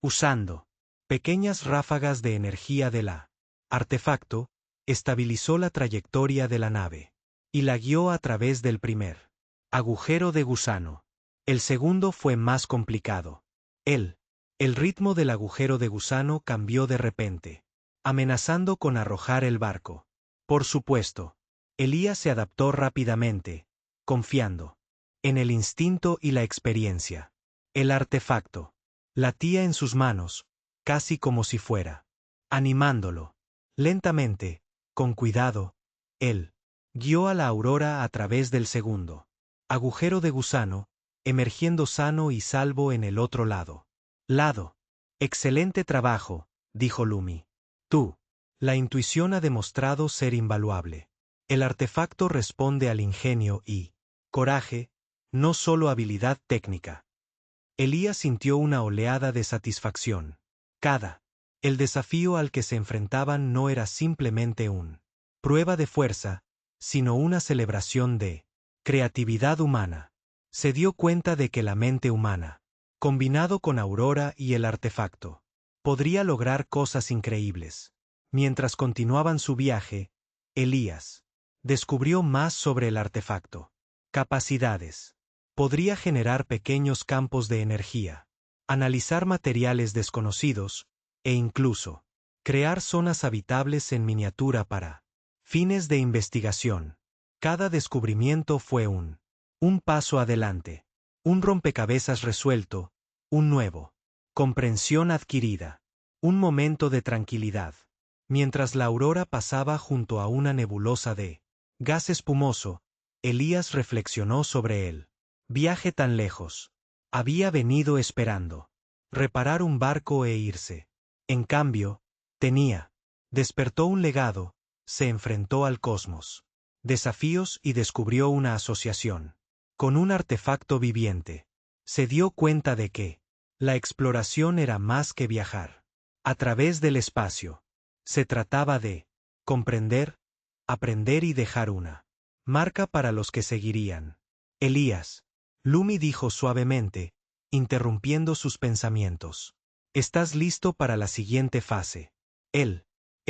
Speaker 1: Usando pequeñas ráfagas de energía de la artefacto, estabilizó la trayectoria de la nave y la guió a través del primer agujero de gusano. El segundo fue más complicado. El ritmo del agujero de gusano cambió de repente, amenazando con arrojar el barco. Por supuesto, Elías se adaptó rápidamente, confiando en el instinto y la experiencia. El artefacto latía en sus manos, casi como si fuera animándolo. Lentamente, con cuidado, él guió a la aurora a través del segundo agujero de gusano, emergiendo sano y salvo en el otro lado. Excelente trabajo, dijo Lumi. Tú. La intuición ha demostrado ser invaluable. El artefacto responde al ingenio y coraje, no solo habilidad técnica. Elías sintió una oleada de satisfacción. El desafío al que se enfrentaban no era simplemente una prueba de fuerza, sino una celebración de creatividad humana. Se dio cuenta de que la mente humana, combinado con Aurora y el artefacto, podría lograr cosas increíbles. Mientras continuaban su viaje, Elías descubrió más sobre el artefacto. Capacidades. Podría generar pequeños campos de energía, analizar materiales desconocidos, e incluso crear zonas habitables en miniatura para fines de investigación. Cada descubrimiento fue un paso adelante, un rompecabezas resuelto, un nuevo comprensión adquirida, un momento de tranquilidad. Mientras la aurora pasaba junto a una nebulosa de gas espumoso, Elías reflexionó sobre él. Viaje tan lejos. Había venido esperando reparar un barco e irse. En cambio, despertó un legado, se enfrentó al cosmos, desafíos y descubrió una asociación con un artefacto viviente. Se dio cuenta de que la exploración era más que viajar a través del espacio. Se trataba de comprender, aprender y dejar una marca para los que seguirían. Elías, Lumi dijo suavemente, interrumpiendo sus pensamientos. ¿Estás listo para la siguiente fase? El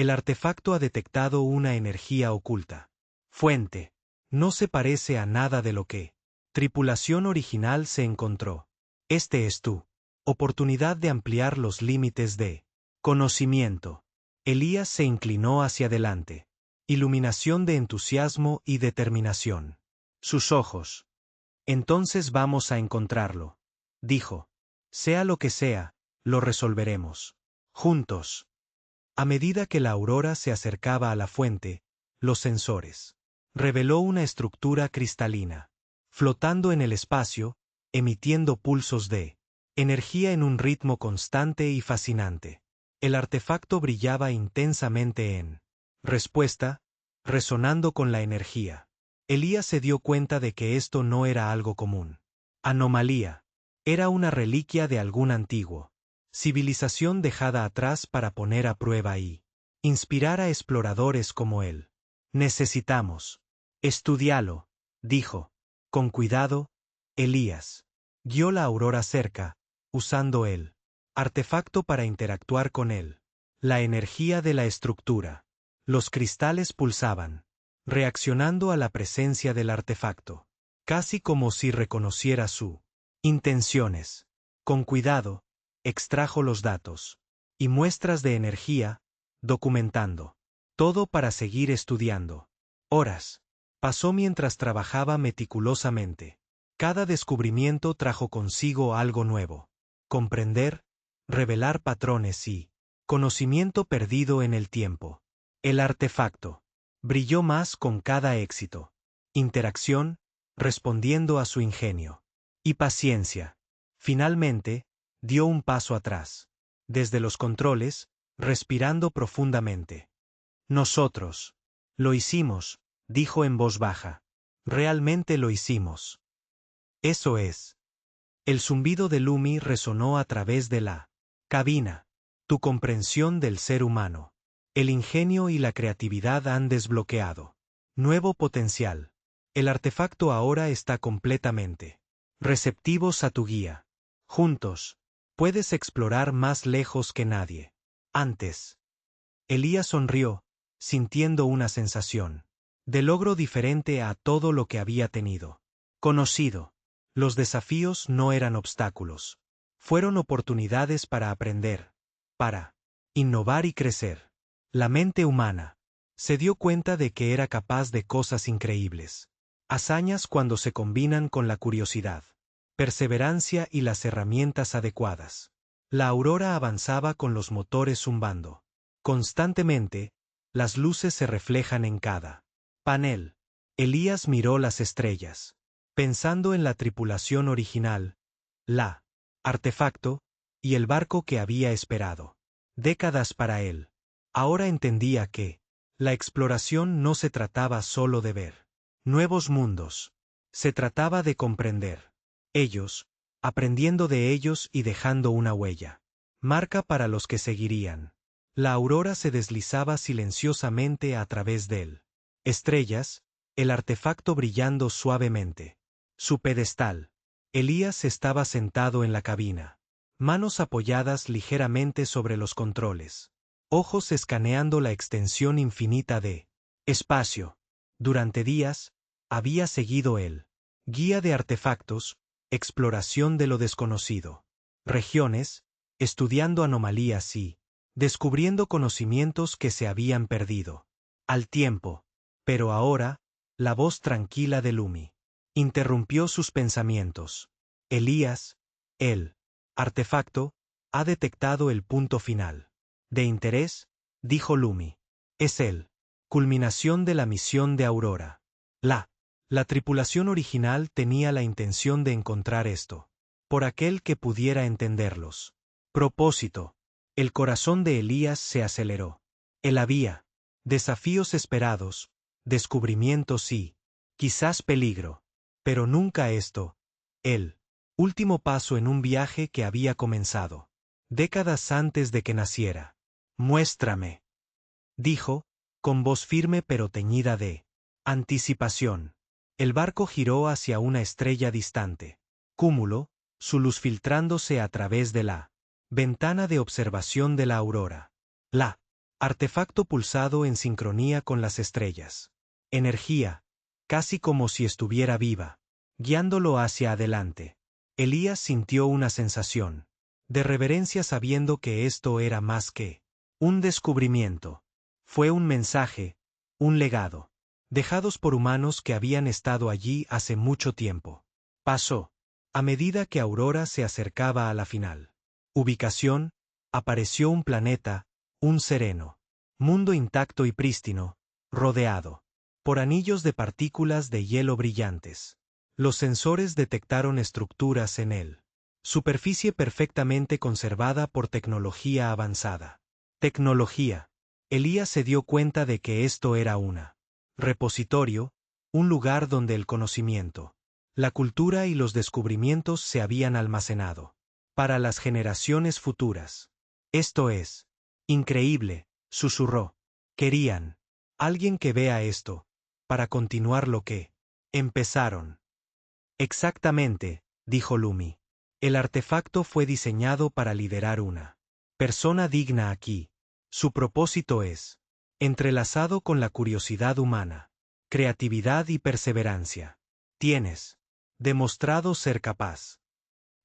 Speaker 1: artefacto ha detectado una energía oculta. Fuente. No se parece a nada de lo que tripulación original se encontró. Este es tu oportunidad de ampliar los límites de conocimiento. Elías se inclinó hacia adelante. Iluminación de entusiasmo y determinación. Sus ojos. Entonces vamos a encontrarlo, dijo. Sea lo que sea, lo resolveremos. Juntos. A medida que la aurora se acercaba a la fuente, los sensores reveló una estructura cristalina, flotando en el espacio, emitiendo pulsos de energía en un ritmo constante y fascinante. El artefacto brillaba intensamente en respuesta, resonando con la energía. Elías se dio cuenta de que esto no era algo común. Anomalía. Era una reliquia de algún antiguo civilización dejada atrás para poner a prueba y inspirar a exploradores como él. Necesitamos estudiarlo, dijo. Con cuidado, Elías guió la aurora cerca, usando el artefacto para interactuar con él. La energía de la estructura. Los cristales pulsaban, reaccionando a la presencia del artefacto, casi como si reconociera su intenciones. Con cuidado, extrajo los datos y muestras de energía, documentando todo para seguir estudiando. Horas. Pasó mientras trabajaba meticulosamente. Cada descubrimiento trajo consigo algo nuevo. Comprender, revelar patrones y conocimiento perdido en el tiempo. El artefacto brilló más con cada éxito. Interacción, respondiendo a su ingenio. Y paciencia. Finalmente, dio un paso atrás. Desde los controles, respirando profundamente. Nosotros. Lo hicimos, dijo en voz baja. Realmente lo hicimos. Eso es. El zumbido de Lumi resonó a través de la cabina. Tu comprensión del ser humano. El ingenio y la creatividad han desbloqueado. Nuevo potencial. El artefacto ahora está completamente receptivos a tu guía. Juntos, puedes explorar más lejos que nadie. Antes. Elías sonrió, sintiendo una sensación de logro diferente a todo lo que había tenido. Conocido. Los desafíos no eran obstáculos. Fueron oportunidades para aprender, para innovar y crecer. La mente humana se dio cuenta de que era capaz de cosas increíbles. Hazañas cuando se combinan con la curiosidad, perseverancia y las herramientas adecuadas. La aurora avanzaba con los motores zumbando. Constantemente, las luces se reflejan en cada panel. Elías miró las estrellas, pensando en la tripulación original, la artefacto, y el barco que había esperado décadas para él. Ahora entendía que la exploración no se trataba solo de ver nuevos mundos. Se trataba de comprender. Ellos, aprendiendo de ellos y dejando una huella. Marca para los que seguirían. La aurora se deslizaba silenciosamente a través de él. Estrellas, el artefacto brillando suavemente. Su pedestal. Elías estaba sentado en la cabina. Manos apoyadas ligeramente sobre los controles. Ojos escaneando la extensión infinita de espacio. Durante días, había seguido él. Guía de artefactos, exploración de lo desconocido. Regiones, estudiando anomalías y descubriendo conocimientos que se habían perdido. Al tiempo. Pero ahora, la voz tranquila de Lumi interrumpió sus pensamientos. Elías, el artefacto, ha detectado el punto final. De interés, dijo Lumi. Es él. Culminación de la misión de Aurora. La tripulación original tenía la intención de encontrar esto. Por aquel que pudiera entenderlos. Propósito. El corazón de Elías se aceleró. Él había desafíos esperados, descubrimientos y, quizás peligro. Pero nunca esto. El último paso en un viaje que había comenzado. Décadas antes de que naciera. Muéstrame. Dijo, con voz firme pero teñida de anticipación. El barco giró hacia una estrella distante. Cúmulo, su luz filtrándose a través de la ventana de observación de la aurora. La artefacto pulsado en sincronía con las estrellas. Energía, casi como si estuviera viva, guiándolo hacia adelante. Elías sintió una sensación de reverencia sabiendo que esto era más que un descubrimiento. Fue un mensaje, un legado, dejados por humanos que habían estado allí hace mucho tiempo. Pasó. A medida que Aurora se acercaba a la final. Ubicación, apareció un planeta, un sereno mundo intacto y prístino, rodeado por anillos de partículas de hielo brillantes. Los sensores detectaron estructuras en él. Superficie perfectamente conservada por tecnología avanzada. Tecnología. Elías se dio cuenta de que esto era una repositorio, un lugar donde el conocimiento, la cultura y los descubrimientos se habían almacenado. Para las generaciones futuras. Esto es increíble, susurró. Querían alguien que vea esto, para continuar lo que empezaron. Exactamente, dijo Lumi. El artefacto fue diseñado para liderar una persona digna aquí. Su propósito es entrelazado con la curiosidad humana, creatividad y perseverancia. Tienes demostrado ser capaz.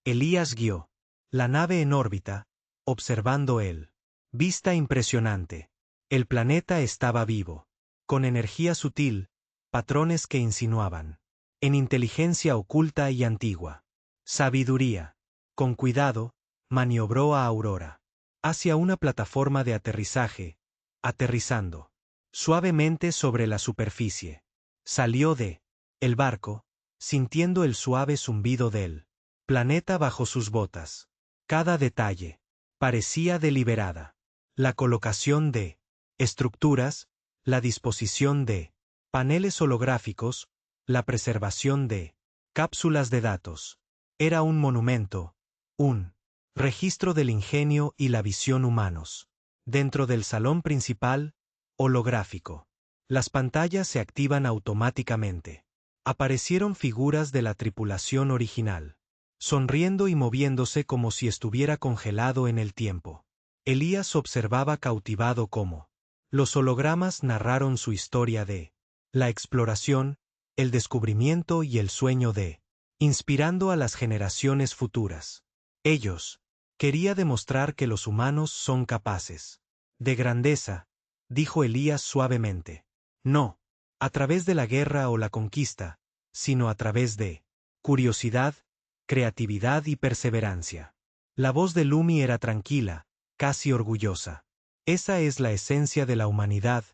Speaker 1: Elías guió la nave en órbita, observando él. Vista impresionante. El planeta estaba vivo, con energía sutil, patrones que insinuaban en inteligencia oculta y antigua. Sabiduría. Con cuidado, maniobró a Aurora hacia una plataforma de aterrizaje, aterrizando suavemente sobre la superficie. Salió de el barco, sintiendo el suave zumbido del planeta bajo sus botas. Cada detalle parecía deliberada. La colocación de estructuras, la disposición de paneles holográficos, la preservación de cápsulas de datos. Era un monumento, un registro del ingenio y la visión humanos. Dentro del salón principal, holográfico. Las pantallas se activan automáticamente. Aparecieron figuras de la tripulación original, sonriendo y moviéndose como si estuviera congelado en el tiempo. Elías observaba cautivado cómo los hologramas narraron su historia de la exploración, el descubrimiento y el sueño de, inspirando a las generaciones futuras. Ellos quería demostrar que los humanos son capaces de grandeza, dijo Elías suavemente. No a través de la guerra o la conquista, sino a través de curiosidad, creatividad y perseverancia. La voz de Lumi era tranquila, casi orgullosa. Esa es la esencia de la humanidad,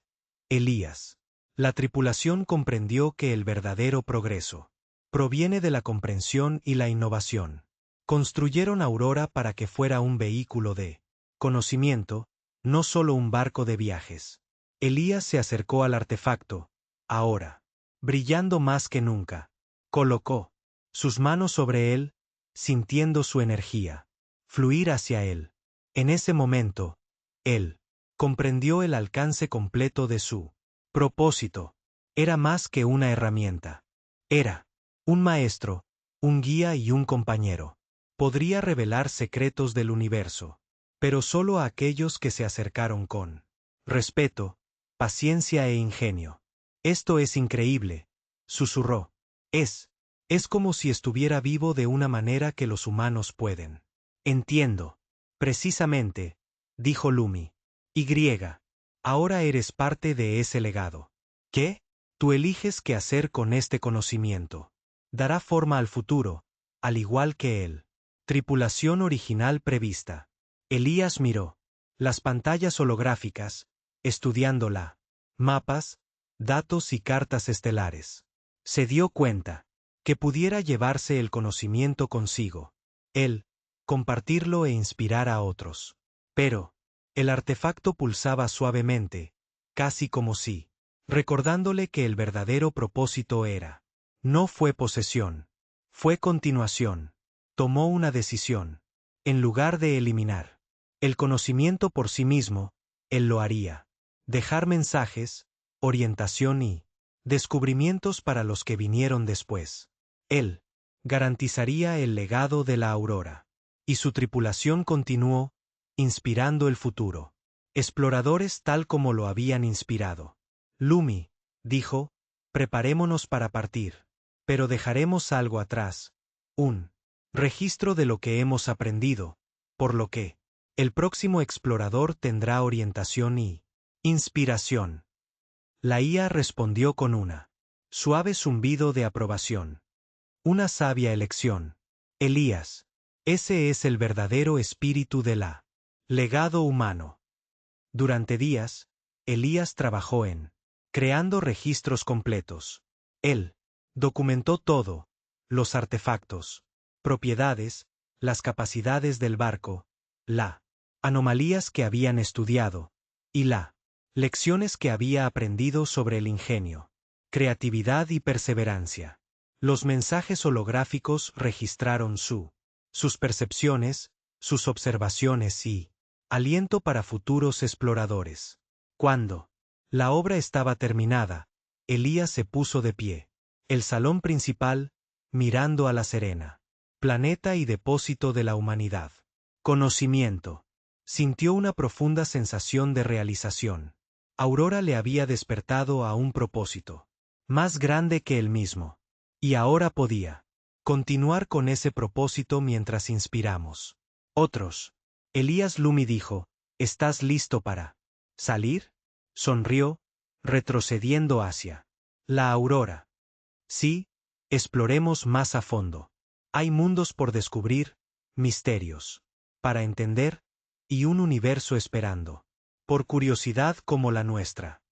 Speaker 1: Elías. La tripulación comprendió que el verdadero progreso proviene de la comprensión y la innovación. Construyeron Aurora para que fuera un vehículo de conocimiento, no solo un barco de viajes. Elías se acercó al artefacto, ahora, brillando más que nunca. Colocó sus manos sobre él, sintiendo su energía fluir hacia él. En ese momento, él comprendió el alcance completo de su propósito. Era más que una herramienta. Era un maestro, un guía y un compañero. Podría revelar secretos del universo, pero solo a aquellos que se acercaron con respeto, paciencia e ingenio. Esto es increíble, susurró. Es como si estuviera vivo de una manera que los humanos pueden. Entiendo. Precisamente, dijo Lumi. Y, ahora eres parte de ese legado. ¿Qué? Tú eliges qué hacer con este conocimiento. Dará forma al futuro, al igual que él. Tripulación original prevista. Elías miró las pantallas holográficas, estudiándola, mapas, datos y cartas estelares. Se dio cuenta que pudiera llevarse el conocimiento consigo. Él, compartirlo e inspirar a otros. Pero, el artefacto pulsaba suavemente, casi como si, recordándole que el verdadero propósito era. No fue posesión. Fue continuación. Tomó una decisión. En lugar de eliminar el conocimiento por sí mismo, él lo haría. Dejar mensajes, orientación y descubrimientos para los que vinieron después. Él garantizaría el legado de la Aurora. Y su tripulación continuó, inspirando el futuro. Exploradores tal como lo habían inspirado. Lumi, dijo, preparémonos para partir. Pero dejaremos algo atrás. Un registro de lo que hemos aprendido, por lo que el próximo explorador tendrá orientación y inspiración. La IA respondió con una suave zumbido de aprobación. Una sabia elección. Elías. Ese es el verdadero espíritu de la legado humano. Durante días, Elías trabajó en creando registros completos. Él documentó todo, los artefactos, propiedades, las capacidades del barco, la anomalías que habían estudiado, y la lecciones que había aprendido sobre el ingenio, creatividad y perseverancia. Los mensajes holográficos registraron sus percepciones, sus observaciones y aliento para futuros exploradores. Cuando la obra estaba terminada, Elías se puso de pie. El salón principal, mirando a la Serena, planeta y depósito de la humanidad. Conocimiento. Sintió una profunda sensación de realización. Aurora le había despertado a un propósito, más grande que él mismo. Y ahora podía continuar con ese propósito mientras inspiramos otros. Elías Lumi dijo, ¿estás listo para salir? Sonrió, retrocediendo hacia la aurora. Sí, exploremos más a fondo. Hay mundos por descubrir, misterios para entender, y un universo esperando, por curiosidad como la nuestra.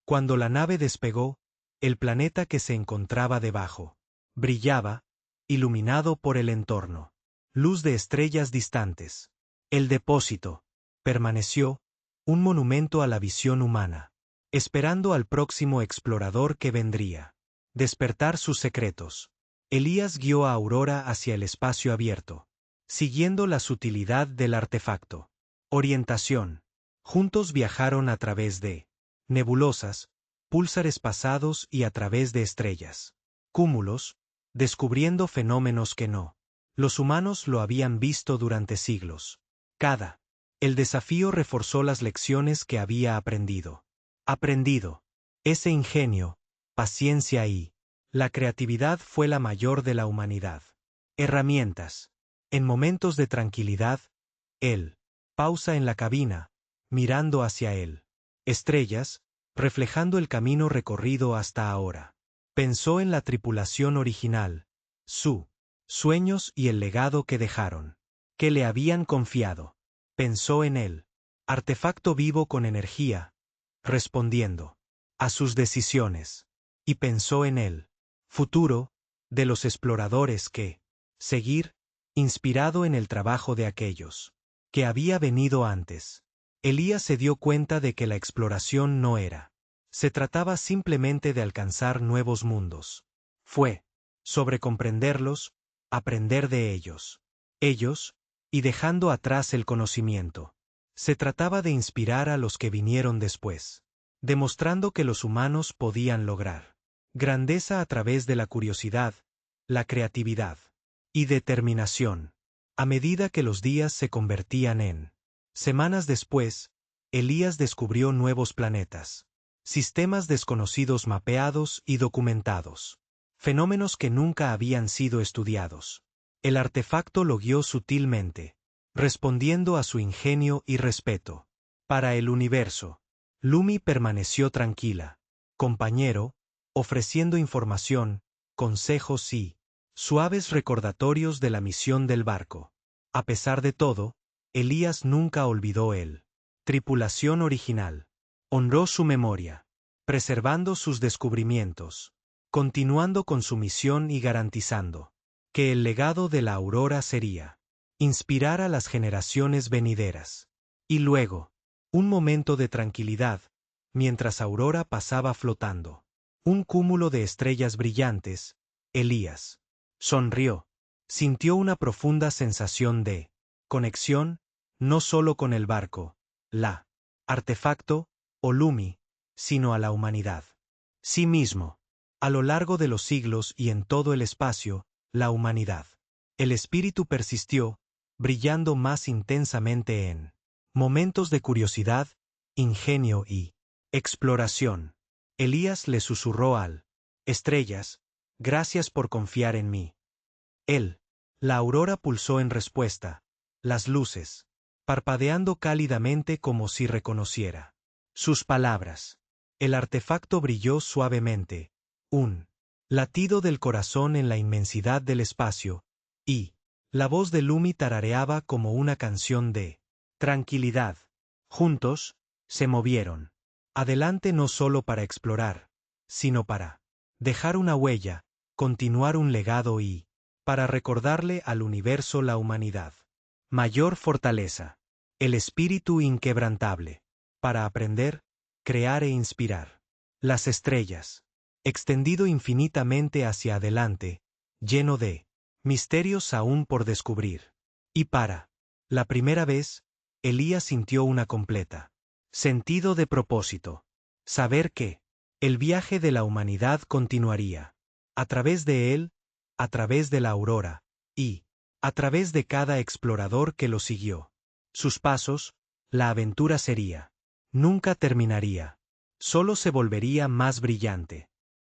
Speaker 1: Cuando la nave despegó, el planeta que se encontraba debajo brillaba, iluminado por el entorno. Luz de estrellas distantes. El depósito permaneció, un monumento a la visión humana, esperando al próximo explorador que vendría. Despertar sus secretos. Elías guió a Aurora hacia el espacio abierto, siguiendo la sutilidad del artefacto. Orientación. Juntos viajaron a través de nebulosas, púlsares pasados y a través de estrellas, cúmulos, descubriendo fenómenos que los humanos lo habían visto durante siglos. El desafío reforzó las lecciones que había aprendido. Ese ingenio, paciencia y la creatividad fue la mayor de la humanidad. Herramientas. En momentos de tranquilidad, él pausa en la cabina, mirando hacia él. Estrellas, reflejando el camino recorrido hasta ahora. Pensó en la tripulación original, sus sueños y el legado que dejaron, que le habían confiado. Pensó en él, artefacto vivo con energía, respondiendo a sus decisiones. Y pensó en él, futuro, de los exploradores que seguir, inspirado en el trabajo de aquellos que había venido antes. Elías se dio cuenta de que la exploración no se trataba simplemente de alcanzar nuevos mundos. Fue sobre comprenderlos, aprender de ellos, y dejando atrás el conocimiento. Se trataba de inspirar a los que vinieron después, demostrando que los humanos podían lograr grandeza a través de la curiosidad, la creatividad y determinación. A medida que los días se convertían en semanas después, Elías descubrió nuevos planetas, sistemas desconocidos mapeados y documentados, fenómenos que nunca habían sido estudiados. El artefacto lo guió sutilmente, respondiendo a su ingenio y respeto. Para el universo, Lumi permaneció tranquila, compañero, ofreciendo información, consejos y suaves recordatorios de la misión del barco. A pesar de todo, Elías nunca olvidó él. Tripulación original. Honró su memoria, preservando sus descubrimientos, continuando con su misión y garantizando que el legado de la Aurora sería inspirar a las generaciones venideras. Y luego, un momento de tranquilidad, mientras Aurora pasaba flotando. Un cúmulo de estrellas brillantes, Elías sonrió, sintió una profunda sensación de conexión, no solo con el barco, la artefacto, o Lumi, sino a la humanidad. Sí mismo. A lo largo de los siglos y en todo el espacio, la humanidad. El espíritu persistió, brillando más intensamente en momentos de curiosidad, ingenio y exploración. Elías le susurró al estrellas, gracias por confiar en mí. La aurora pulsó en respuesta, las luces, parpadeando cálidamente como si reconociera sus palabras. El artefacto brilló suavemente, un latido del corazón en la inmensidad del espacio, y la voz de Lumi tarareaba como una canción de tranquilidad. Juntos, se movieron adelante no solo para explorar, sino para dejar una huella, continuar un legado y para recordarle al universo la humanidad. Mayor fortaleza. El espíritu inquebrantable. Para aprender, crear e inspirar. Las estrellas. Extendido infinitamente hacia adelante, lleno de misterios aún por descubrir. Y para la primera vez, Elías sintió una completa sentido de propósito. Saber que el viaje de la humanidad continuaría. A través de él, a través de la aurora, y a través de cada explorador que lo siguió. Sus pasos, la aventura sería. Nunca terminaría. Solo se volvería más brillante.